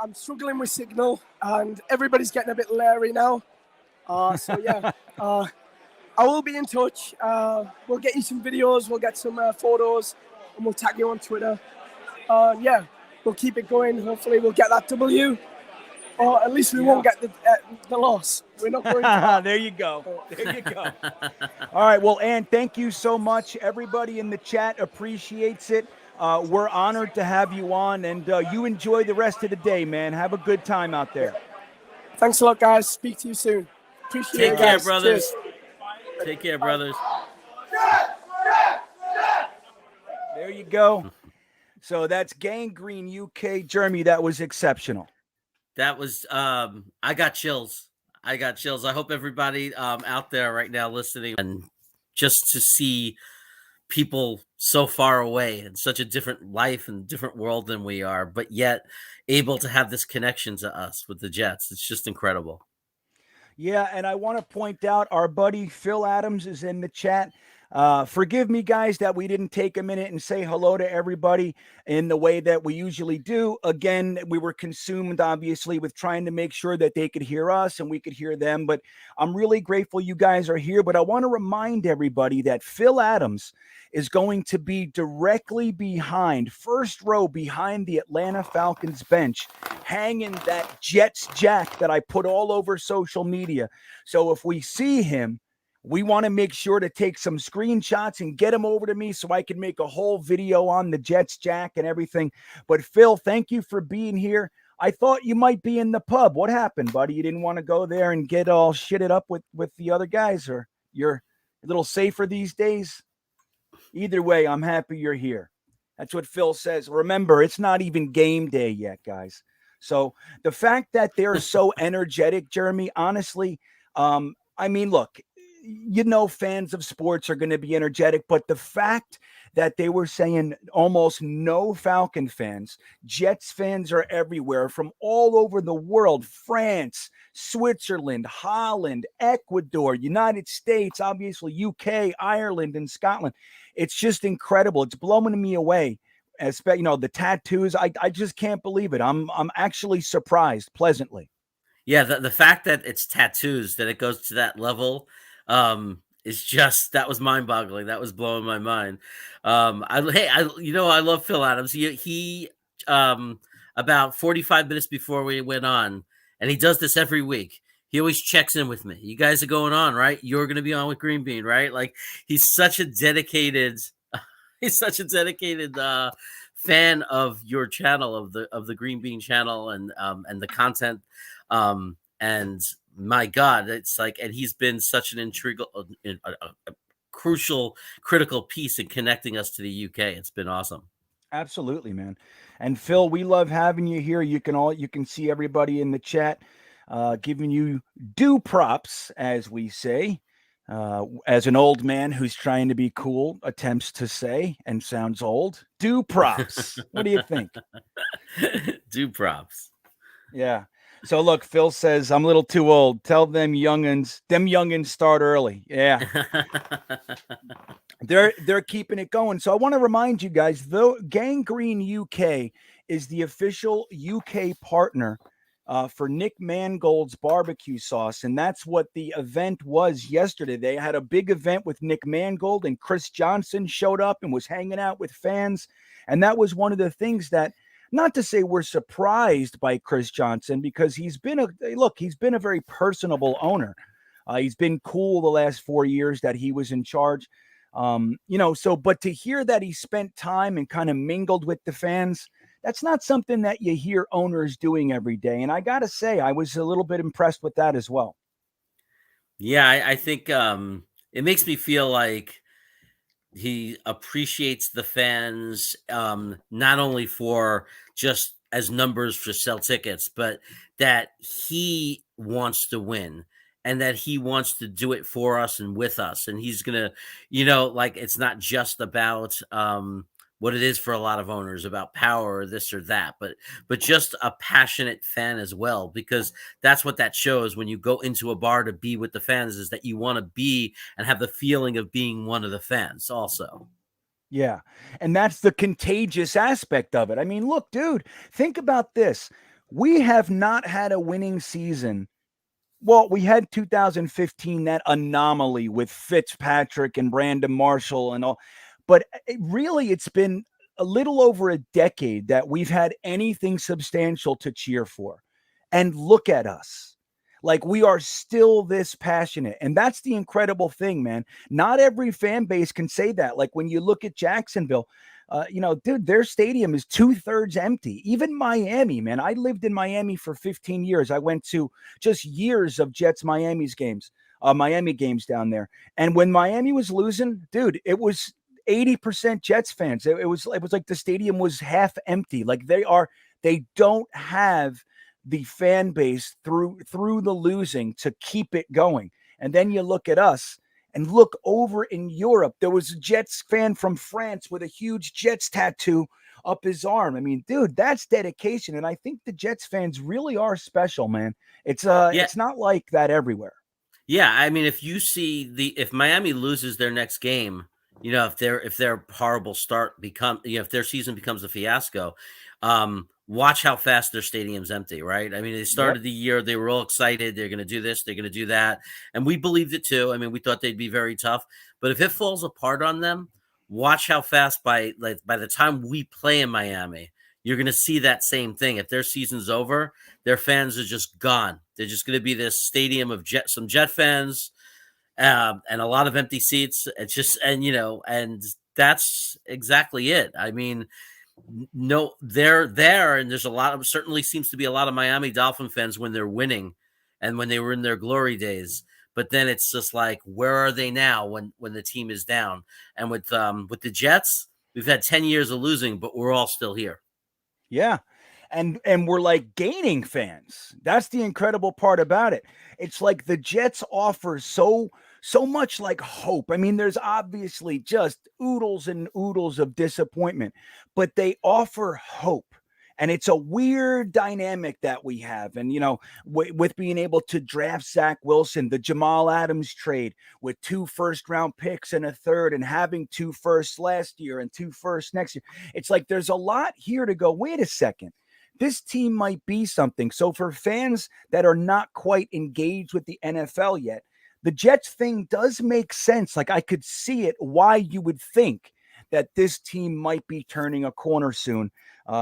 I'm struggling with signal, and everybody's getting a bit leery now. So yeah, I will be in touch. We'll get you some videos, we'll get some photos, and we'll tag you on Twitter. Yeah, we'll keep it going. Hopefully we'll get that W, or at least we won't get the loss. We're not going to. There you go. There you go. All right. Well, Ann, thank you so much. Everybody in the chat appreciates it. We're honored to have you on, and you enjoy the rest of the day, man. Have a good time out there. Thanks a lot, guys. Speak to you soon. Appreciate it, Take care, guys. brothers. Cheers. Take care, brothers. There you go. So that's Gangrene UK. Jeremy, that was exceptional. That was I got chills. I hope everybody out there right now listening, and just to see people so far away in such a different life and different world than we are, but yet able to have this connection to us with the Jets. It's just incredible. Yeah, and I want to point out our buddy Phil Adams is in the chat. Forgive me, guys, that we didn't take a minute and say hello to everybody in the way that we usually do. Again, we were consumed, obviously, with trying to make sure that they could hear us and we could hear them. But I'm really grateful you guys are here. But I want to remind everybody that Phil Adams is going to be directly behind, first row behind the Atlanta Falcons bench, hanging that Jets jack that I put all over social media. So if we see him, we want to make sure to take some screenshots and get them over to me so I can make a whole video on the Jets jack and everything. But Phil, thank you for being here. I thought you might be in the pub. What happened, buddy? You didn't want to go there and get all shitted up with the other guys, or you're a little safer these days? Either way, I'm happy you're here. That's what Phil says. Remember, it's not even game day yet, guys. So the fact that they're so energetic, Jeremy, honestly, I mean, look, fans of sports are going to be energetic, but the fact that they were saying almost no Falcon fans, Jets fans are everywhere from all over the world, France, Switzerland, Holland, Ecuador, United States, obviously UK, Ireland, and Scotland. It's just incredible. It's blowing me away. The tattoos, I just can't believe it. I'm actually surprised pleasantly. Yeah, the fact that it's tattoos, that it goes to that level, is just, that was mind-boggling. That was blowing my mind. I love Phil Adams. He about 45 minutes before we went on, and he does this every week. He always checks in with me. You guys are going on, right? You're going to be on with GreenBean, right? Like, he's such a dedicated fan of your channel, of the GreenBean channel, and the content. And my God, it's like, and he's been such an a crucial, critical piece in connecting us to the UK. It's been awesome. Absolutely, man. And Phil, we love having you here. You can see everybody in the chat giving you due props, as we say, as an old man who's trying to be cool attempts to say and sounds old. Due props. What do you think? Due props. Yeah. So look, Phil says, I'm a little too old. Tell them youngins start early. Yeah. They're keeping it going. So I want to remind you guys, though, Gangrene UK is the official UK partner for NickMangold's barbecue sauce. And that's what the event was yesterday. They had a big event with NickMangold, and Chris Johnson showed up and was hanging out with fans. And that was one of the things that, not to say we're surprised by Chris Johnson, because he's been a very personable owner. He's been cool the last 4 years that he was in charge. But to hear that he spent time and kind of mingled with the fans, that's not something that you hear owners doing every day. And I got to say, I was a little bit impressed with that as well. Yeah, I think it makes me feel like he appreciates the fans, not only for just as numbers for sell tickets, but that he wants to win and that he wants to do it for us and with us. And he's going to, it's not just about what it is for a lot of owners about power or this or that, but just a passionate fan as well, because that's what that shows when you go into a bar to be with the fans, is that you want to be and have the feeling of being one of the fans also. Yeah. And that's the contagious aspect of it. I mean, look, dude, think about this. We have not had a winning season. Well, we had 2015, that anomaly with Fitzpatrick and Brandon Marshall and all. But it's been a little over a decade that we've had anything substantial to cheer for. And look at us. Like, we are still this passionate. And that's the incredible thing, man. Not every fan base can say that. Like, when you look at Jacksonville, dude, their stadium is 2/3 empty. Even Miami, man. I lived in Miami for 15 years. I went to just years of Miami games down there. And when Miami was losing, dude, it was 80% Jets fans. It was like the stadium was half empty. Like, they don't have the fan base through the losing to keep it going. And then you look at us and look over in Europe. There was a Jets fan from France with a huge Jets tattoo up his arm. I mean, dude, that's dedication. And I think the Jets fans really are special, man. It's not like that everywhere. Yeah, I mean, if Miami loses their next game, if their horrible start if their season becomes a fiasco, watch how fast their stadium's empty, right? I mean, they started the year, they were all excited, they're going to do this, they're going to do that, and we believed it too. I mean, we thought they'd be very tough, but if it falls apart on them, watch how fast by the time we play in Miami, you're going to see that same thing. If their season's over, their fans are just gone. They're just going to be this stadium of some Jet fans, and a lot of empty seats. It's just, and that's exactly it. I mean, no, they're there, and there's certainly seems to be a lot of Miami Dolphin fans when they're winning, and when they were in their glory days. But then it's just like, where are they now when the team is down? And with the Jets, we've had 10 years of losing, but we're all still here. Yeah. And we're like gaining fans. That's the incredible part about it. It's like the Jets offer so much like hope. I mean, there's obviously just oodles and oodles of disappointment, but they offer hope. And it's a weird dynamic that we have. And, with being able to draft Zach Wilson, the Jamal Adams trade with 2 first-round picks and a third, and having 2 firsts last year and 2 firsts next year. It's like there's a lot here to go. Wait a second. This team might be something. So for fans that are not quite engaged with the NFL yet, the Jets thing does make sense. Like, I could see it, why you would think that this team might be turning a corner soon.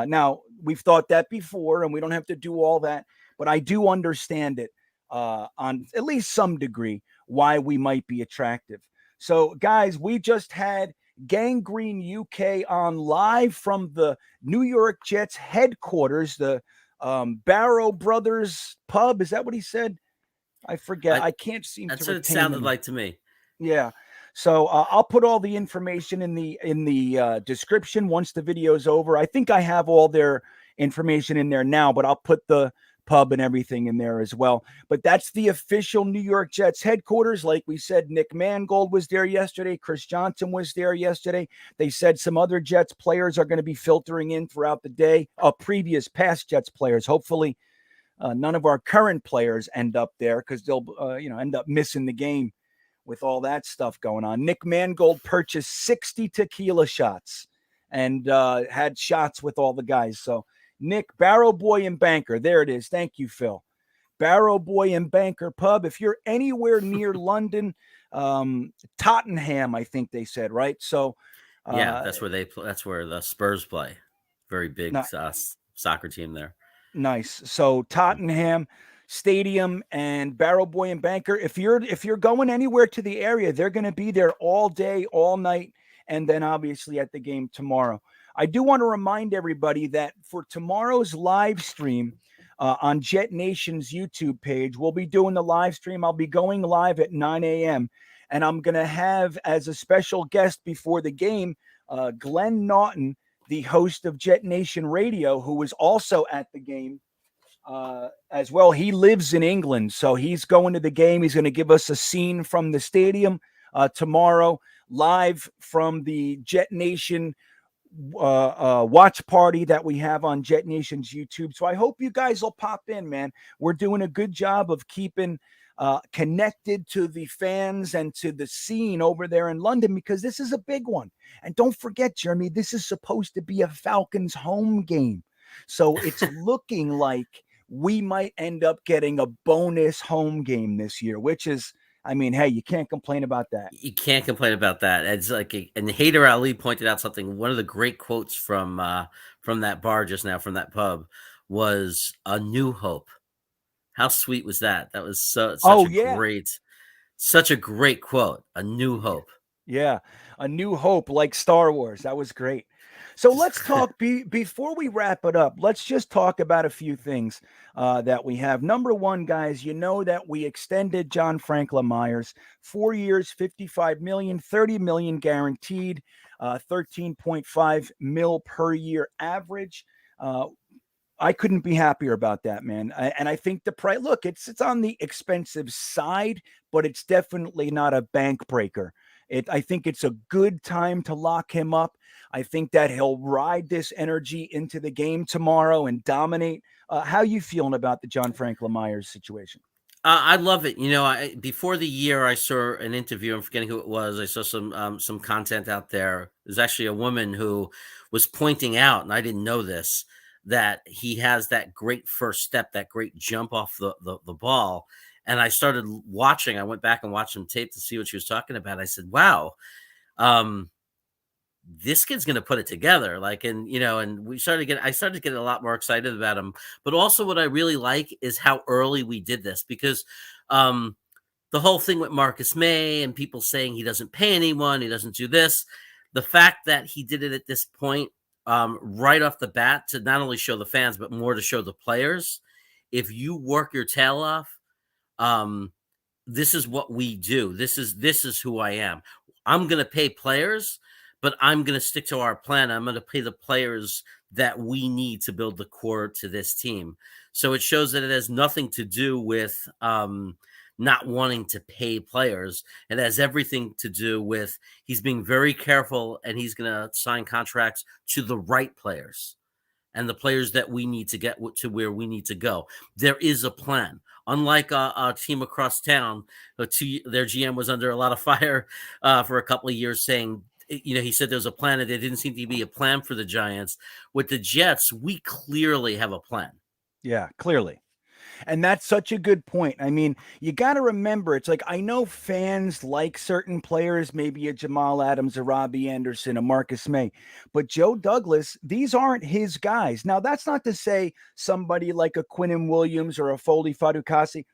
Now, we've thought that before, and we don't have to do all that, but I do understand it on at least some degree why we might be attractive. So, guys, we just had Gangrene UK on live from the New York Jets headquarters, the Barrow Brothers pub. Is that what he said? I forget. I can't seem to. That's what it sounded like to me. Yeah. So I'll put all the information in the description once the video's over. I think I have all their information in there now, but I'll put the pub and everything in there as well. But that's the official New York Jets headquarters. Like we said, NickMangold was there yesterday. Chris Johnson was there yesterday. They said some other Jets players are going to be filtering in throughout the day. Past Jets players. Hopefully, none of our current players end up there, because they'll end up missing the game with all that stuff going on. NickMangold purchased 60 tequila shots and had shots with all the guys. So Nick, Barrow Boy and Banker, there it is. Thank you, Phil. Barrow Boy and Banker Pub. If you're anywhere near London, Tottenham, I think they said, right? So yeah, that's where that's where the Spurs play. Very big soccer team there. Nice. So Tottenham Stadium and Barrow Boy and Banker. If you're going anywhere to the area, they're going to be there all day, all night, and then obviously at the game tomorrow. I do want to remind everybody that for tomorrow's live stream on Jetnation's YouTube page, we'll be doing the live stream. I'll be going live at 9 a.m. and I'm going to have as a special guest before the game, Glenn Naughton, the host of Jetnation Radio, who was also at the game as well. He lives in England, so he's going to the game. He's going to give us a scene from the stadium tomorrow, live from the Jetnation watch party that we have on Jetnation's YouTube. So I hope you guys will pop in, man. We're doing a good job of keeping connected to the fans and to the scene over there in London, because this is a big one. And don't forget, Jeremy, this is supposed to be a Falcons home game. So it's looking like we might end up getting a bonus home game this year, which is, I mean, hey, you can't complain about that. You can't complain about that. It's like, and Hader Ali pointed out something. One of the great quotes from that bar just now, from that pub, was "A New Hope." How sweet was that? That was such a great quote. A New Hope. Yeah, a new hope, like Star Wars. That was great. So let's talk, before we wrap it up, let's just talk about a few things that we have. Number one, guys, you know that we extended John Franklin Myers 4 years, $55 million, $30 million guaranteed, 13.5 mil per year average. I couldn't be happier about that, man. And I think the price, look, it's on the expensive side, but it's definitely not a bank breaker. I think it's a good time to lock him up. I think that he'll ride this energy into the game tomorrow and dominate. How you feeling about the John Franklin Myers situation? I love it. Before the year, I saw an interview. I'm forgetting who it was. I saw some content out there. There's actually a woman who was pointing out, and I didn't know this, that he has that great first step, that great jump off the ball. And I started watching. I went back and watched some tape to see what she was talking about. I said, "Wow, um, this kid's going to put it together." And I started to get a lot more excited about him. But also what I really like is how early we did this, because um the whole thing with Marcus May and people saying he doesn't pay anyone, he doesn't do this, the fact that he did it at this point, right off the bat, to not only show the fans but more to show the players, if you work your tail off, um this is what we do. This is who I am. I'm going to pay players, but I'm going to stick to our plan. I'm going to pay the players that we need to build the core to this team. So it shows that it has nothing to do with not wanting to pay players. It has everything to do with he's being very careful, and he's going to sign contracts to the right players and the players that we need to get to where we need to go. There is a plan. Unlike a team across town, their GM was under a lot of fire for a couple of years, saying, he said there's a plan, and there didn't seem to be a plan for the Giants. With the Jets, we clearly have a plan. Yeah, clearly. And that's such a good point. I mean, you got to remember, it's like, I know fans like certain players, maybe a Jamal Adams, a Robbie Anderson, a Marcus May, but Joe Douglas, these aren't his guys. Now, that's not to say somebody like a Quinnen Williams or a Foley Fadukasi,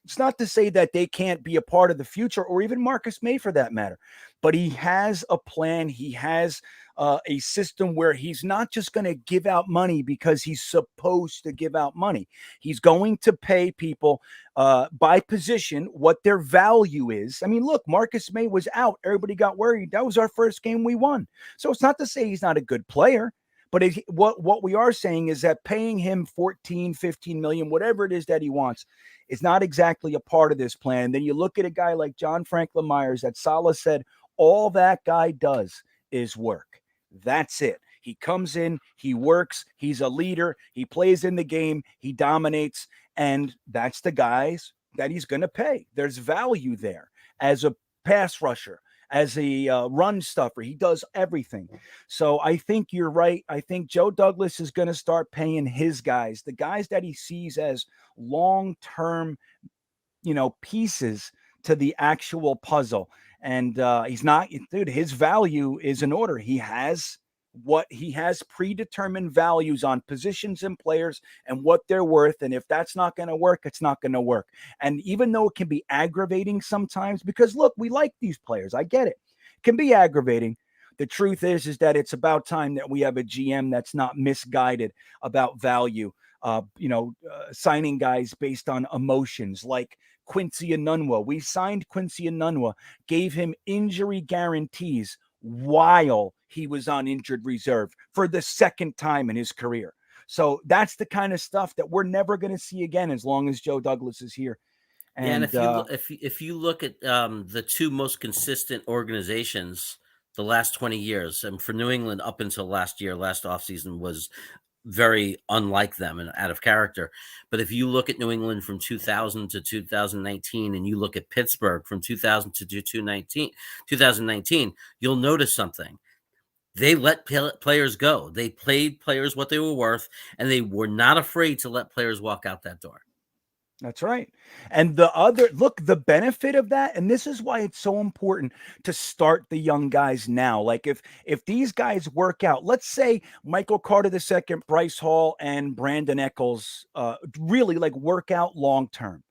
it's not to say that they can't be a part of the future, or even Marcus May for that matter. But he has a plan. He has a system where he's not just going to give out money because he's supposed to give out money. He's going to pay people by position what their value is. I mean, look, Marcus May was out. Everybody got worried. That was our first game we won. So it's not to say he's not a good player. But what we are saying is that paying him 14, 15 million, whatever it is that he wants, is not exactly a part of this plan. Then you look at a guy like John Franklin Myers that Saleh said all that guy does is work. That's it. He comes in, he works, he's a leader, he plays in the game, he dominates, and that's the guys that he's going to pay. There's value there as a pass rusher, as a run stuffer. He does everything. So I think you're right. I think Joe Douglas is going to start paying his guys, the guys that he sees as long-term, pieces to the actual puzzle. And he's not, dude, his value is in order. He has predetermined values on positions and players and what they're worth. And if that's not going to work, it's not going to work. And even though it can be aggravating sometimes, because look, we like these players. I get it. It can be aggravating. The truth is that it's about time that we have a GM that's not misguided about value, signing guys based on emotions like Quincy Enunwa. We signed Quincy Enunwa, gave him injury guarantees while he was on injured reserve for the second time in his career. So that's the kind of stuff that we're never going to see again as long as Joe Douglas is here. And if you look at the two most consistent organizations the last 20 years, and for New England up until last offseason was very unlike them and out of character. But if you look at New England from 2000 to 2019, and you look at Pittsburgh from 2000 to 2019, you'll notice something. They let players go. They paid players what they were worth, and they were not afraid to let players walk out that door. That's right. And the benefit of that, and this is why it's so important to start the young guys now. Like if these guys work out, let's say Michael Carter II, Bryce Hall, and Brandon Eccles really like work out long term.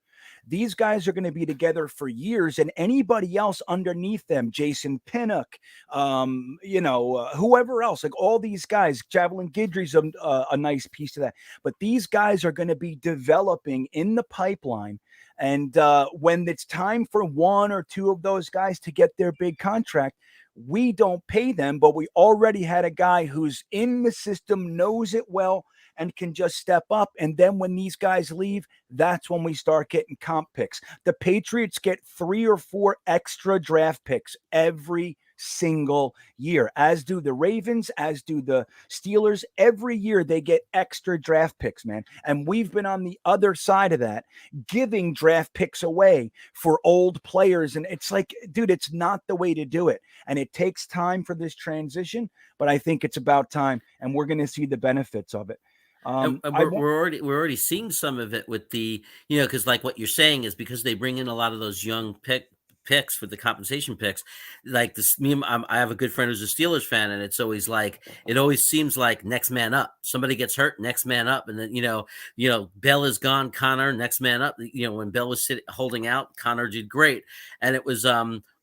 These guys are going to be together for years, and anybody else underneath them, Jason Pinnock, whoever else, like all these guys, Javelin Guidry's a nice piece of that. But these guys are going to be developing in the pipeline. And when it's time for one or two of those guys to get their big contract, we don't pay them, but we already had a guy who's in the system, knows it well, and can just step up. And then when these guys leave, that's when we start getting comp picks. The Patriots get 3 or 4 extra draft picks every single year, as do the Ravens, as do the Steelers. Every year they get extra draft picks, man. And we've been on the other side of that, giving draft picks away for old players. And it's like, dude, it's not the way to do it. And it takes time for this transition, but I think it's about time, and we're going to see the benefits of it. And we're already seeing some of it with the, because like what you're saying is because they bring in a lot of those young picks for the compensation picks. Like this, I have a good friend who's a Steelers fan, and it's always like, it always seems like next man up. Somebody gets hurt, next man up, and then Bell is gone, Connor, next man up. When Bell was holding out, Connor did great, and it was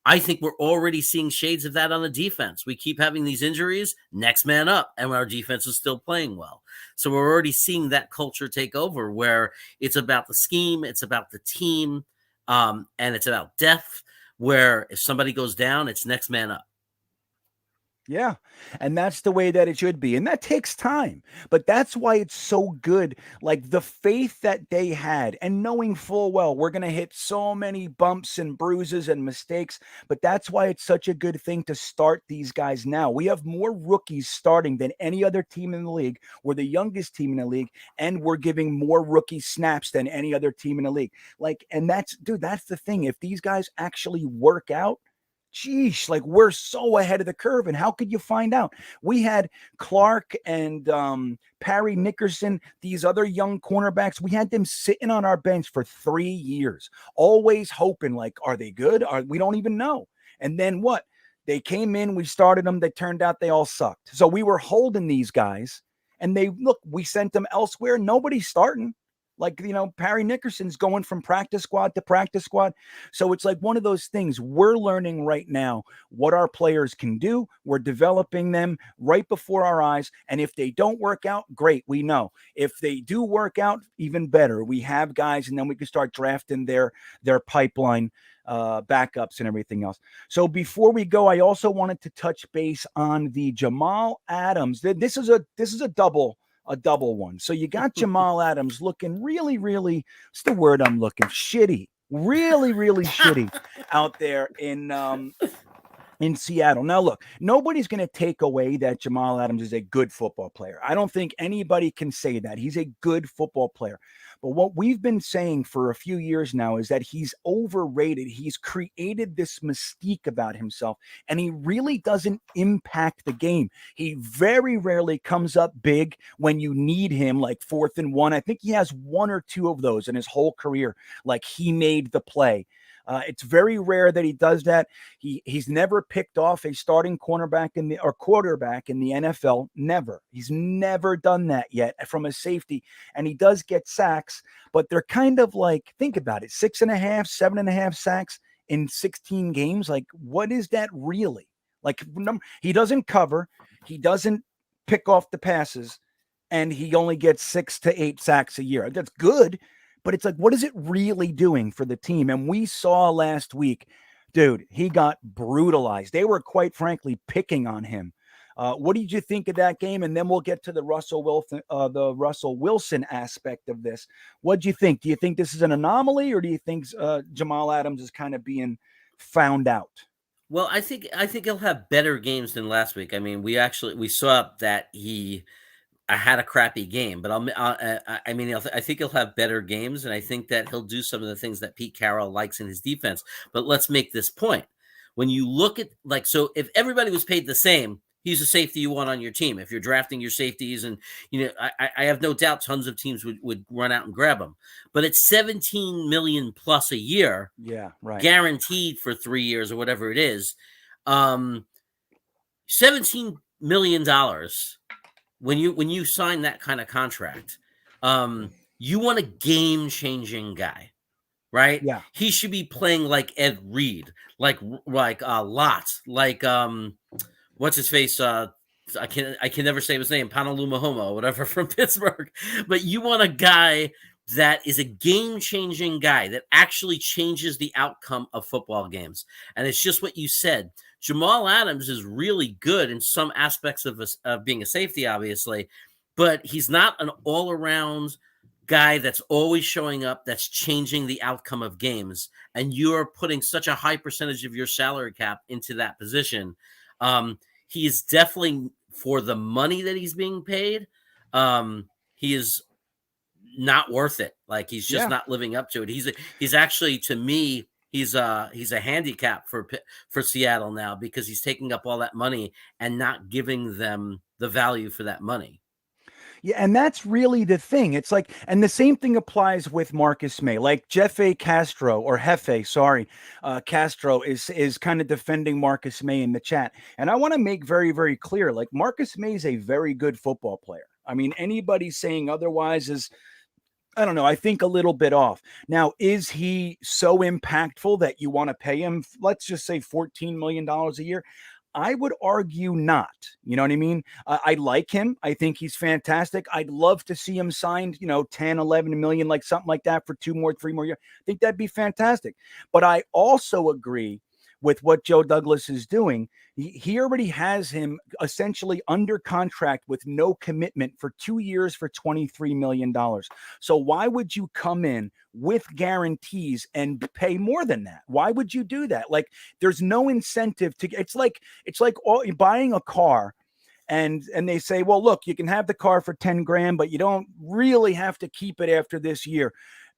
I think we're already seeing shades of that on the defense. We keep having these injuries, next man up, and our defense is still playing well. So we're already seeing that culture take over, where it's about the scheme, it's about the team, and it's about depth, where if somebody goes down, it's next man up. Yeah. And that's the way that it should be. And that takes time. But that's why it's so good. Like the faith that they had, and knowing full well we're going to hit so many bumps and bruises and mistakes. But that's why it's such a good thing to start these guys now. We have more rookies starting than any other team in the league. We're the youngest team in the league, and we're giving more rookie snaps than any other team in the league. Like, and that's the thing. If these guys actually work out, geesh, like we're so ahead of the curve. And how could you find out? We had Clark and Parry Nickerson, these other young cornerbacks. We had them sitting on our bench for 3 years, always hoping, like, are they good? We don't even know. And then what? They came in, we started them. They turned out they all sucked. So we were holding these guys, and we sent them elsewhere. Nobody's starting. Like, Parry Nickerson's going from practice squad to practice squad. So it's like one of those things. We're learning right now what our players can do. We're developing them right before our eyes. And if they don't work out, great. We know. If they do work out, even better. We have guys, and then we can start drafting their pipeline backups and everything else. So before we go, I also wanted to touch base on the Jamal Adams. This is a double one. So you got Jamal Adams looking really, really, what's the word I'm looking? Shitty. Really, really shitty out there in Seattle. Now, look, nobody's going to take away that Jamal Adams is a good football player. I don't think anybody can say that. He's a good football player. But what we've been saying for a few years now is that he's overrated. He's created this mystique about himself, and he really doesn't impact the game. He very rarely comes up big when you need him, like 4th and 1. I think he has 1 or 2 of those in his whole career. Like, he made the play. It's very rare that he does that. He's never picked off a starting quarterback in the NFL. Never. He's never done that yet from a safety. And he does get sacks, but they're kind of like, think about it, 6.5, 7.5 sacks in 16 games. Like, what is that really? Like, he doesn't cover. He doesn't pick off the passes, and he only gets 6 to 8 sacks a year. That's good. But it's like, what is it really doing for the team? And we saw last week, dude, he got brutalized. They were, quite frankly, picking on him. What did you think of that game? And then we'll get to the Russell Wilson aspect of this. What do you think? Do you think this is an anomaly, or do you think Jamal Adams is kind of being found out? Well, I think he'll have better games than last week. I mean, we saw that I had a crappy game, but I think he'll have better games, and I think that he'll do some of the things that Pete Carroll likes in his defense. But let's make this point. When you look at, so if everybody was paid the same, he's a safety you want on your team. If you're drafting your safeties, and I have no doubt tons of teams would run out and grab him. But it's $17 million plus a year, yeah, right, guaranteed for 3 years or whatever it is. $17 million. When you sign that kind of contract, you want a game-changing guy, right? Yeah. He should be playing like Ed Reed, like Lots, like what's his face? I can never say his name, Panaluma or whatever, from Pittsburgh. But you want a guy that is a game-changing guy that actually changes the outcome of football games. And it's just what you said. Jamal Adams is really good in some aspects of being a safety, obviously, but he's not an all-around guy that's always showing up, that's changing the outcome of games, and you're putting such a high percentage of your salary cap into that position. He is definitely, for the money that he's being paid, he is not worth it. Like, he's just not living up to it. He's actually, to me, he's a handicap for Seattle now, because he's taking up all that money and not giving them the value for that money. Yeah, and that's really the thing. It's like, and the same thing applies with Marcus May. Like Castro is kind of defending Marcus May in the chat. And I want to make very, very clear, like, Marcus May is a very good football player. I mean, anybody saying otherwise is, I don't know, I think a little bit off. Now, is he so impactful that you want to pay him, let's just say $14 million a year? I would argue not. You know what I mean? I like him. I think he's fantastic. I'd love to see him signed, 10, 11 million, like something like that for 2 more, 3 more years. I think that'd be fantastic. But I also agree with what Joe Douglas is doing. He already has him essentially under contract with no commitment for 2 years for $23 million. So why would you come in with guarantees and pay more than that? Why would you do that? Like, there's no incentive to, it's like buying a car. And they say, well, look, you can have the car for 10 grand, but you don't really have to keep it after this year.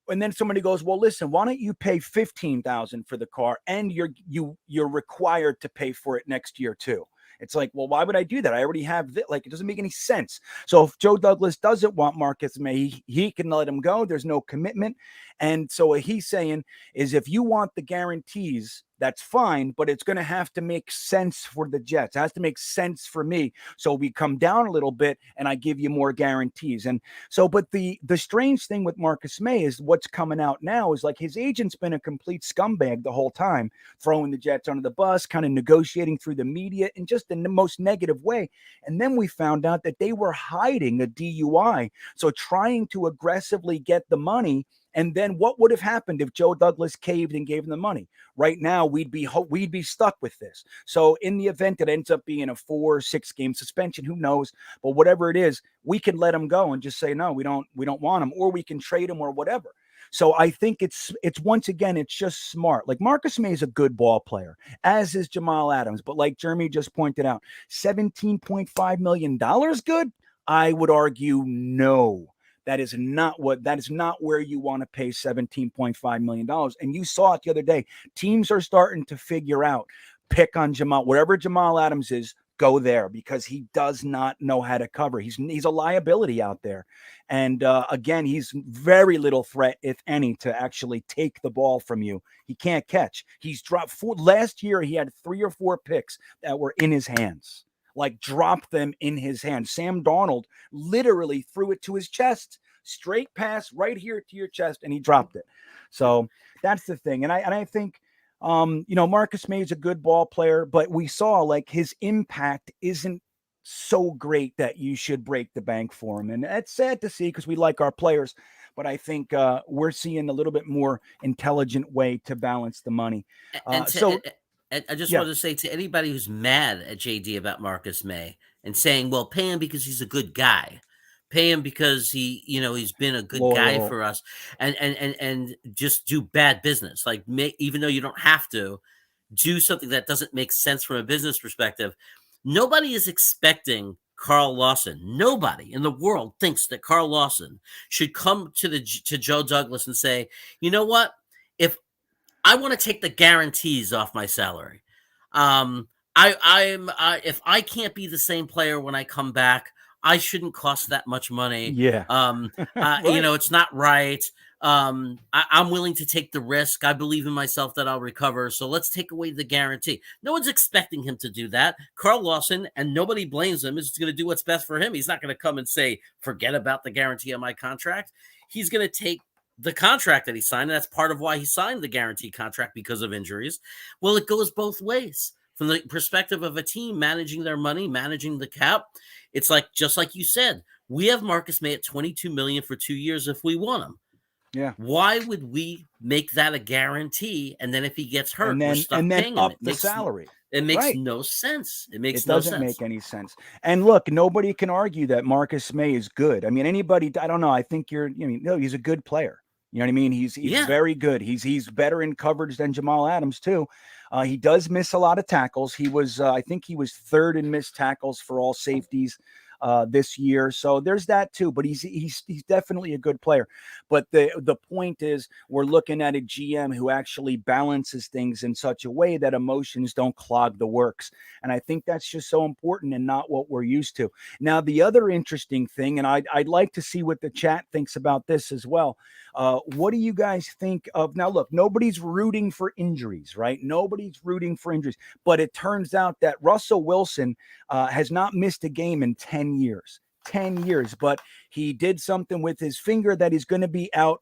And then somebody goes, well, listen, why don't you pay $15,000 for the car, and you're required to pay for it next year too? It's like, well, why would I do that? I already have it. Like, it doesn't make any sense. So if Joe Douglas doesn't want Marcus May, he can let him go. There's no commitment. And so what he's saying is, if you want the guarantees, that's fine, but it's going to have to make sense for the Jets. It has to make sense for me. So we come down a little bit and I give you more guarantees. And so, but the strange thing with Marcus May is what's coming out now is, like, his agent's been a complete scumbag the whole time, throwing the Jets under the bus, kind of negotiating through the media in just in the most negative way. And then we found out that they were hiding a DUI. So trying to aggressively get the money. And then what would have happened if Joe Douglas caved and gave him the money? Right now, we'd be stuck with this. So in the event it ends up being a 4 or 6 game suspension, who knows? But whatever it is, we can let him go and just say, no, we don't want him, or we can trade him or whatever. So I think it's once again, it's just smart. Like, Marcus May is a good ball player, as is Jamal Adams. But like Jeremy just pointed out, $17.5 million good? I would argue no. That is not where you want to pay $17.5 million. And you saw it the other day. Teams are starting to figure out, pick on Jamal, wherever Jamal Adams is, go there, because he does not know how to cover. He's a liability out there. And again, he's very little threat, if any, to actually take the ball from you. He can't catch. He's dropped last year. He had 3 or 4 picks that were in his hands. Like, dropped them in his hand. Sam Darnold literally threw it to his chest, straight pass right here to your chest, and he dropped it. So that's the thing. And I think, Marcus May is a good ball player, but we saw, like, his impact isn't so great that you should break the bank for him. And that's sad to see, because we like our players, but I think we're seeing a little bit more intelligent way to balance the money. I just wanted to say to anybody who's mad at JD about Marcus May and saying, well, pay him because he's a good guy. Pay him because he's been a good guy for us, and just do bad business. Like, even though you don't have to do something that doesn't make sense from a business perspective. Nobody is expecting Carl Lawson. Nobody in the world thinks that Carl Lawson should come to Joe Douglas and say, you know what? If I want to take the guarantees off my salary, if I can't be the same player when I come back, I shouldn't cost that much money. Yeah. Right. It's not right. I'm willing to take the risk. I believe in myself that I'll recover. So let's take away the guarantee. No one's expecting him to do that. Carl Lawson, and nobody blames him, is going to do what's best for him. He's not going to come and say, forget about the guarantee on my contract. He's going to take the contract that he signed. And that's part of why he signed the guarantee contract, because of injuries. Well, it goes both ways. From the perspective of a team managing their money, managing the cap, it's like, just like you said, we have Marcus May at $22 million for 2 years if we want him. Yeah. Why would we make that a guarantee? And then if he gets hurt, we're stuck and then paying him. up the salary. It makes Right. no sense. It makes It no doesn't sense. make any sense. And look, nobody can argue that Marcus May is good. I mean, anybody, I don't know. I think no, he's a good player. You know what I mean? He's very good. He's better in coverage than Jamal Adams too. He does miss a lot of tackles. He was, I think he was third in missed tackles for all safeties this year. So there's that too, but he's definitely a good player. But the point is, we're looking at a GM who actually balances things in such a way that emotions don't clog the works. And I think that's just so important and not what we're used to. Now, the other interesting thing, and I'd like to see what the chat thinks about this as well. What do you guys think of, now look, nobody's rooting for injuries, right? Nobody's rooting for injuries, but it turns out that Russell Wilson has not missed a game in 10 years, but he did something with his finger that he's going to be out.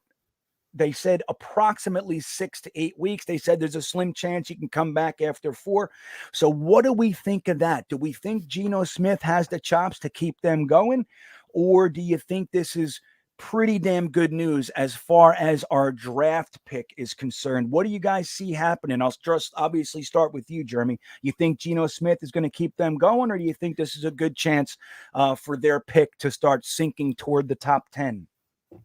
They said approximately 6 to 8 weeks. They said there's a slim chance he can come back after 4. So what do we think of that? Do we think Geno Smith has the chops to keep them going? Or do you think this is pretty damn good news as far as our draft pick is concerned? What do you guys see happening? I'll just obviously start with you, Jeremy. You think Geno Smith is going to keep them going, or do you think this is a good chance for their pick to start sinking toward the top 10?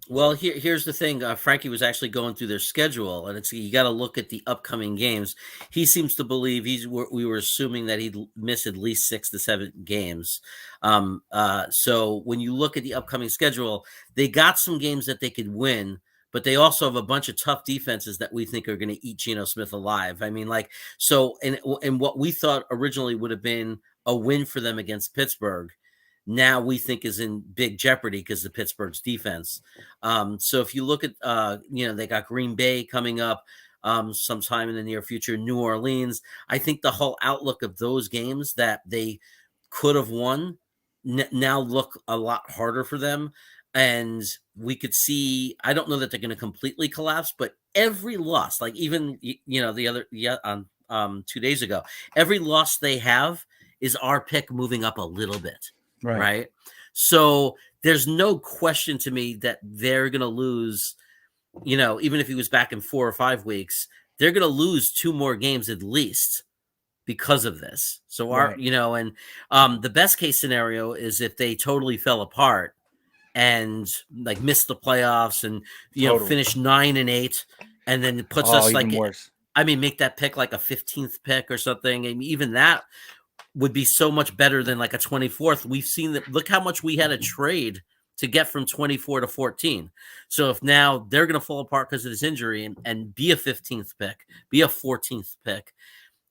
Well, here's the thing. Frankie was actually going through their schedule, and you got to look at the upcoming games. He seems to believe we were assuming that he'd miss at least 6 to 7 games. So when you look at the upcoming schedule, they got some games that they could win, but they also have a bunch of tough defenses that we think are going to eat Geno Smith alive. I mean, and what we thought originally would have been a win for them against Pittsburgh, now we think is in big jeopardy because of Pittsburgh's defense. So if you look at, they got Green Bay coming up sometime in the near future, New Orleans. I think the whole outlook of those games that they could have won now look a lot harder for them. And we could see, I don't know that they're going to completely collapse, but every loss, like even, the other, 2 days ago, every loss they have is our pick moving up a little bit. Right. So there's no question to me that they're going to lose, even if he was back in 4 or 5 weeks, they're going to lose 2 more games at least because of this. So the best case scenario is if they totally fell apart and like missed the playoffs and, finish 9-8 and then it puts us like, worse. I mean, make that pick like a 15th pick or something. And even that would be so much better than like a 24th. We've seen that. Look how much we had to trade to get from 24 to 14. So if now they're going to fall apart because of this injury and be a 15th pick, be a 14th pick,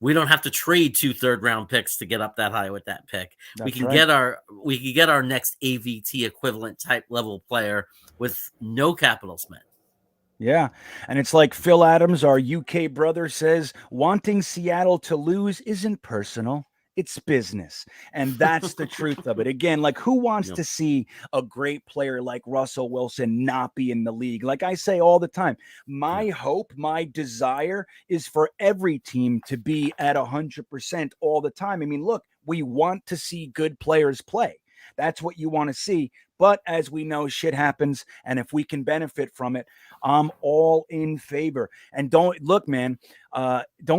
we don't have to trade 2 third-round picks to get up that high with that pick. We can get our next AVT equivalent type level player with no capital spent. Yeah. And it's like Phil Adams, our UK brother, says, wanting Seattle to lose isn't personal. It's business. And that's the truth of it. Again, like who wants to see a great player like Russell Wilson not be in the league? Like I say all the time, my hope, my desire is for every team to be at 100% all the time. I mean, look, we want to see good players play. That's what you want to see. But as we know, shit happens. And if we can benefit from it, I'm all in favor. And don't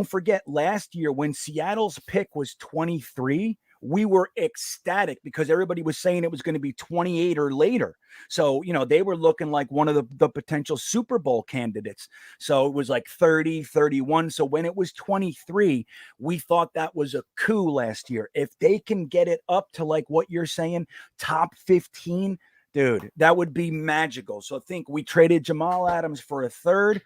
forget last year when Seattle's pick was 23, we were ecstatic because everybody was saying it was going to be 28 or later. So, they were looking like one of the potential Super Bowl candidates. So it was like 30, 31. So when it was 23, we thought that was a coup last year. If they can get it up to like what you're saying, top 15, dude, that would be magical. So I think we traded Jamal Adams for a third.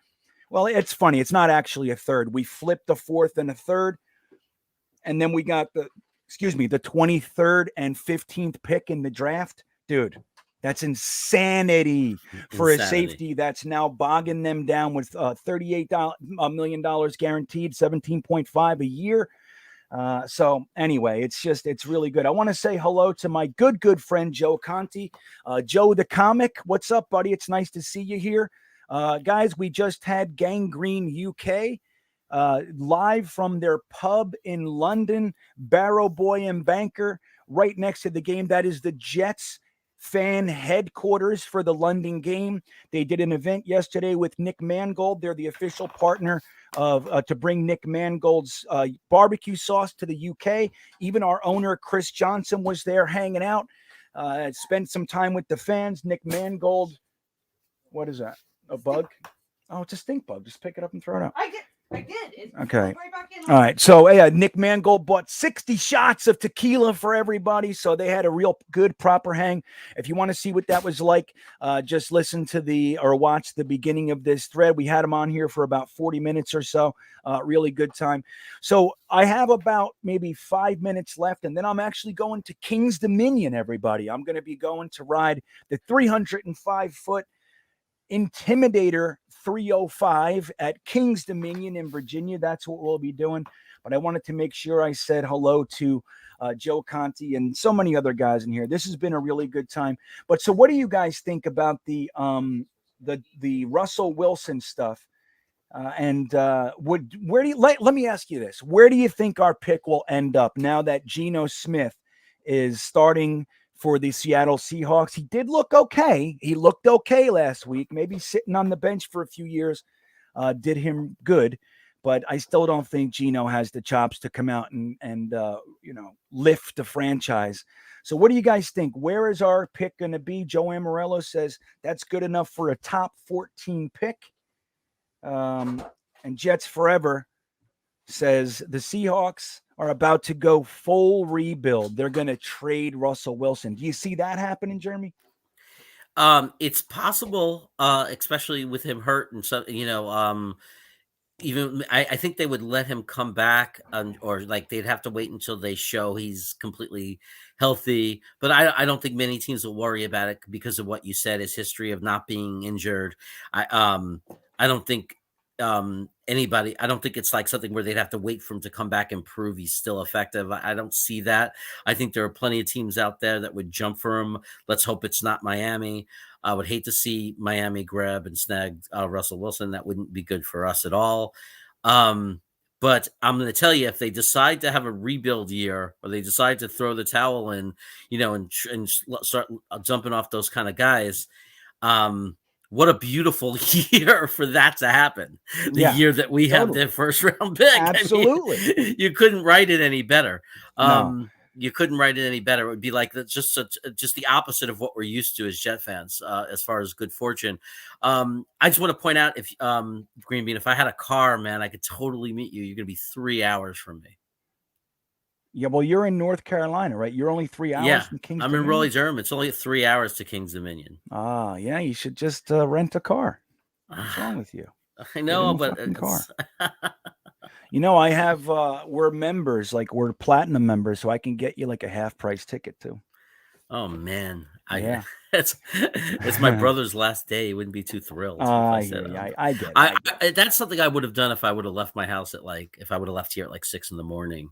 Well, it's funny. It's not actually a third. We flipped the 4th and a 3rd. And then we got the 23rd and 15th pick in the draft. Dude, that's insanity for a safety that's now bogging them down with $38 million guaranteed, 17.5 a year. So anyway, it's really good. I want to say hello to my good friend, Joe Conti, Joe the comic. What's up, buddy? It's nice to see you here. Guys, we just had Gangrene UK live from their pub in London, Barrow Boy and Banker, right next to the game. That is the Jets fan headquarters for the London game. They did an event yesterday with NickMangold. They're the official partner of to bring NickMangold's barbecue sauce to the UK. Even our owner, Chris Johnson, was there hanging out. Spent some time with the fans. NickMangold. What is that? A bug? Oh, it's a stink bug. Just pick it up and throw it out. I did. Okay. Right back in. All right. So, NickMangold bought 60 shots of tequila for everybody. So they had a real good, proper hang. If you want to see what that was like, just listen to or watch the beginning of this thread. We had him on here for about 40 minutes or so. Really good time. So I have about maybe 5 minutes left, and then I'm actually going to King's Dominion, everybody. I'm going to be going to ride the 305-foot Intimidator 305 at King's Dominion in Virginia. That's what we'll be doing. But I wanted to make sure I said hello to Joe Conti and so many other guys in here. This has been a really good time. But so what do you guys think about the Russell Wilson stuff? Let me ask you this. Where do you think our pick will end up now that Geno Smith is starting for the Seattle Seahawks? He did look okay. He looked okay last week. Maybe sitting on the bench for a few years did him good, but I still don't think Geno has the chops to come out and lift the franchise. So what do you guys think? Where is our pick going to be? Joe Amorello says that's good enough for a top 14 pick. And Jets Forever says the Seahawks are about to go full rebuild. They're going to trade Russell Wilson. Do you see that happening, Jeremy? It's possible, especially with him hurt and so, even I think they would let him come back, or like they'd have to wait until they show he's completely healthy. But I don't think many teams will worry about it because of what you said, his history of not being injured. I don't think anybody, I don't think it's like something where they'd have to wait for him to come back and prove he's still effective. I don't see that. I think there are plenty of teams out there that would jump for him. Let's hope it's not Miami. I would hate to see Miami grab and snag Russell Wilson. That wouldn't be good for us at all. But I'm going to tell you, if they decide to have a rebuild year, or they decide to throw the towel in, and start jumping off those kind of guys, what a beautiful year for that to happen. The year that we have their first round pick. Absolutely. I mean, you couldn't write it any better. No. You couldn't write it any better. It would be like just the opposite of what we're used to as Jet fans, as far as good fortune. I just want to point out, if GreenBean, if I had a car, man, I could totally meet you. You're going to be 3 hours from me. Yeah, well, you're in North Carolina, right? You're only 3 hours from King's Dominion? I'm in Raleigh-Durham. It's only 3 hours to King's Dominion. Ah, yeah, you should just rent a car. What's wrong with you? I know, but car. I have, we're members, like we're platinum members, so I can get you like a half price ticket too. Oh man. It's my brother's last day. He wouldn't be too thrilled. I get it. That's something I would have done if I would have left my house if I would have left here at 6 a.m.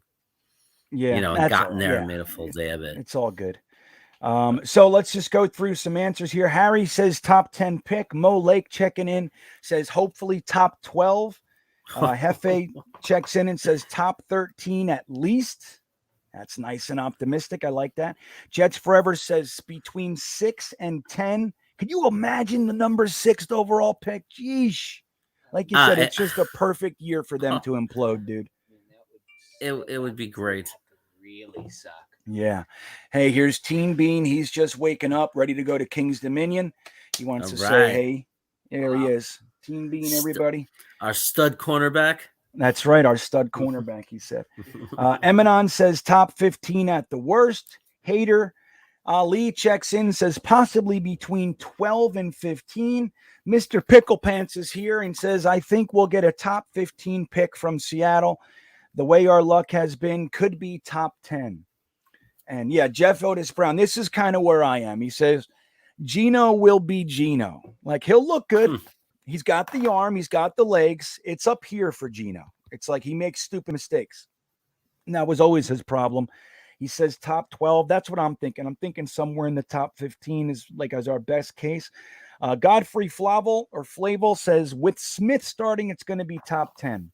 Yeah. And gotten there and made a full day of it. It's all good. So let's just go through some answers here. Harry says top 10 pick. Mo Lake checking in says hopefully top 12. Hefe checks in and says top 13 at least. That's nice and optimistic. I like that. Jets Forever says between 6 and 10. Could you imagine the number 6th overall pick? Jeesh. Like you said, it's just a perfect year for them to implode, dude. It would be great. Really suck. Yeah. Hey, here's Teen Bean. He's just waking up, ready to go to King's Dominion. He wants to say, hey, there he is. Teen Bean, everybody. Our stud cornerback. That's right. Our stud cornerback, he said. Eminon says top 15 at the worst. Hater Ali checks in, says possibly between 12 and 15. Mr. Pickle Pants is here and says, I think we'll get a top 15 pick from Seattle. The way our luck has been, could be top 10. And yeah, Jeff Otis Brown, this is kind of where I am. He says, Geno will be Geno. Like, he'll look good. He's got the arm. He's got the legs. It's up here for Geno. It's like he makes stupid mistakes. And that was always his problem. He says top 12. That's what I'm thinking. I'm thinking somewhere in the top 15 is like as our best case. Godfrey Flavel says with Smith starting, it's going to be top 10.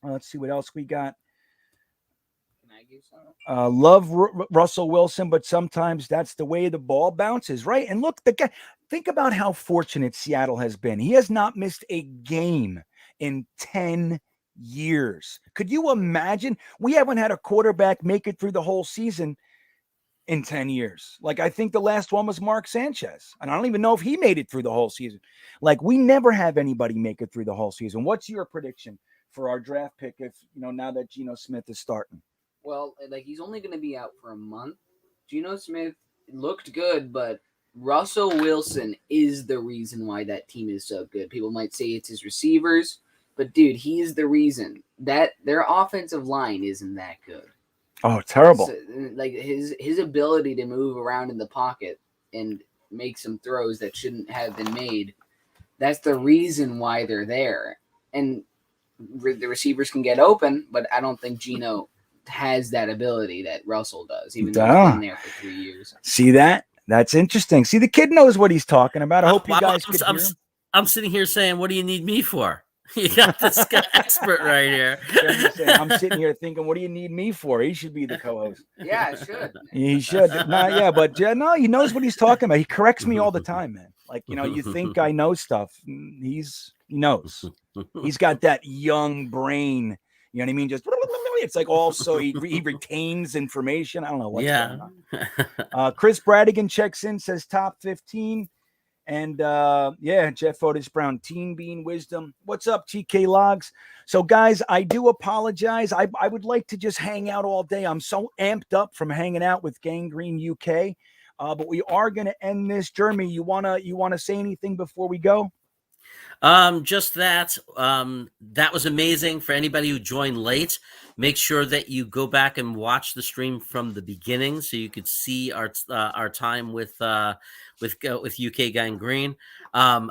Let's see what else we got. you so much. Love Russell Wilson, but sometimes that's the way the ball bounces, right? And look, the guy. Think about how fortunate Seattle has been. He has not missed a game in 10 years. Could you imagine? We haven't had a quarterback make it through the whole season in 10 years. Like, I think the last one was Mark Sanchez. And I don't even know if he made it through the whole season. Like, we never have anybody make it through the whole season. What's your prediction for our draft pick if, now that Geno Smith is starting? Well, like, he's only going to be out for a month. Geno Smith looked good, but Russell Wilson is the reason why that team is so good. People might say it's his receivers, but dude, he is the reason that their offensive line isn't that good. Oh, terrible. So, like his ability to move around in the pocket and make some throws that shouldn't have been made, that's the reason why they're there. And the receivers can get open, but I don't think Geno has that ability that Russell does, even though he's been there for 3 years. See that? That's interesting. See, the kid knows what he's talking about. I hope you guys could hear him. I'm sitting here saying, what do you need me for? You got this guy expert right here. I'm sitting here thinking, what do you need me for? He should be the co-host. Yeah, I should. He should. But he knows what he's talking about. He corrects me all the time, man. Like, you think I know stuff. He knows. He's got that young brain. You know what I mean? Just it's like also he retains information. I don't know what's going on. Chris Bradigan checks in, says top 15. And Jeff Otis Brown, Team Bean Wisdom. What's up, TK Logs? So, guys, I do apologize. I would like to just hang out all day. I'm so amped up from hanging out with Gang Green UK. But we are going to end this. Jeremy, you wanna say anything before we go? Just that was amazing. For anybody who joined late, make sure that you go back and watch the stream from the beginning so you could see our time with UK Gang Green.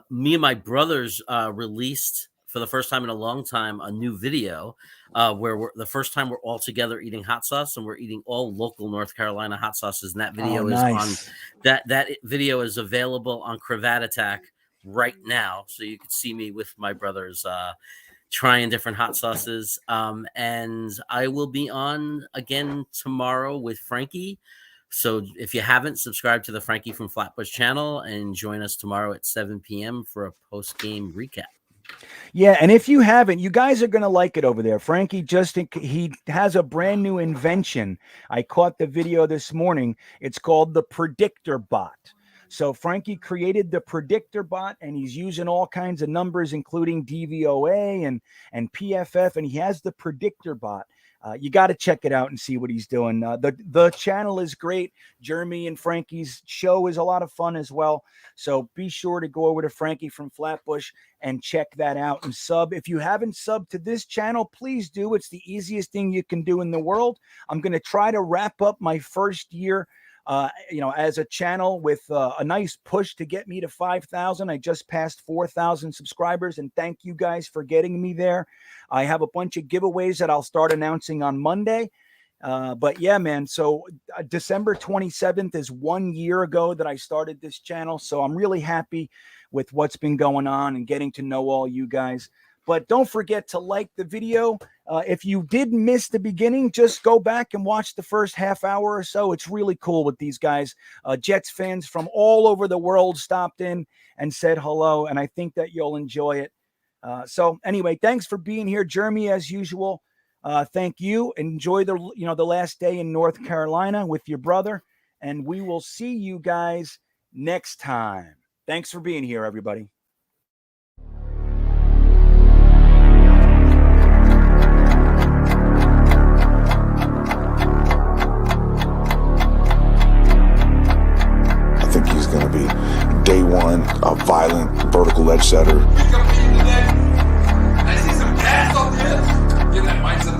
Me and my brothers released for the first time in a long time a new video where the first time we're all together eating hot sauce, and we're eating all local North Carolina hot sauces. And that video is on that video is available on Cravat Attack right now, so you can see me with my brothers trying different hot sauces. And I will be on again tomorrow with Frankie. So if you haven't, subscribe to the Frankie from Flatbush channel and join us tomorrow at 7 p.m. for a post-game recap. Yeah, and if you haven't, you guys are going to like it over there. Frankie he has a brand new invention. I caught the video this morning. It's called the Predictor Bot. So Frankie created the Predictor Bot, and he's using all kinds of numbers, including DVOA and PFF, and he has the Predictor Bot. You got to check it out and see what he's doing. The channel is great. Jeremy and Frankie's show is a lot of fun as well. So be sure to go over to Frankie from Flatbush and check that out and sub. If you haven't subbed to this channel, please do. It's the easiest thing you can do in the world. I'm going to try to wrap up my first year as a channel with a nice push to get me to 5,000. I just passed 4,000 subscribers, and thank you guys for getting me there. I have a bunch of giveaways that I'll start announcing on Monday. But yeah, man, so December 27th is 1 year ago that I started this channel. So I'm really happy with what's been going on and getting to know all you guys. But don't forget to like the video. If you did miss the beginning, just go back and watch the first half hour or so. It's really cool with these guys. Jets fans from all over the world stopped in and said hello, and I think that you'll enjoy it. So anyway, thanks for being here, Jeremy, as usual. Thank you. Enjoy the last day in North Carolina with your brother, and we will see you guys next time. Thanks for being here, everybody. I think he's going to be day one, a violent vertical edge setter. We compete today. I see some gas on the edge. Get that mindset.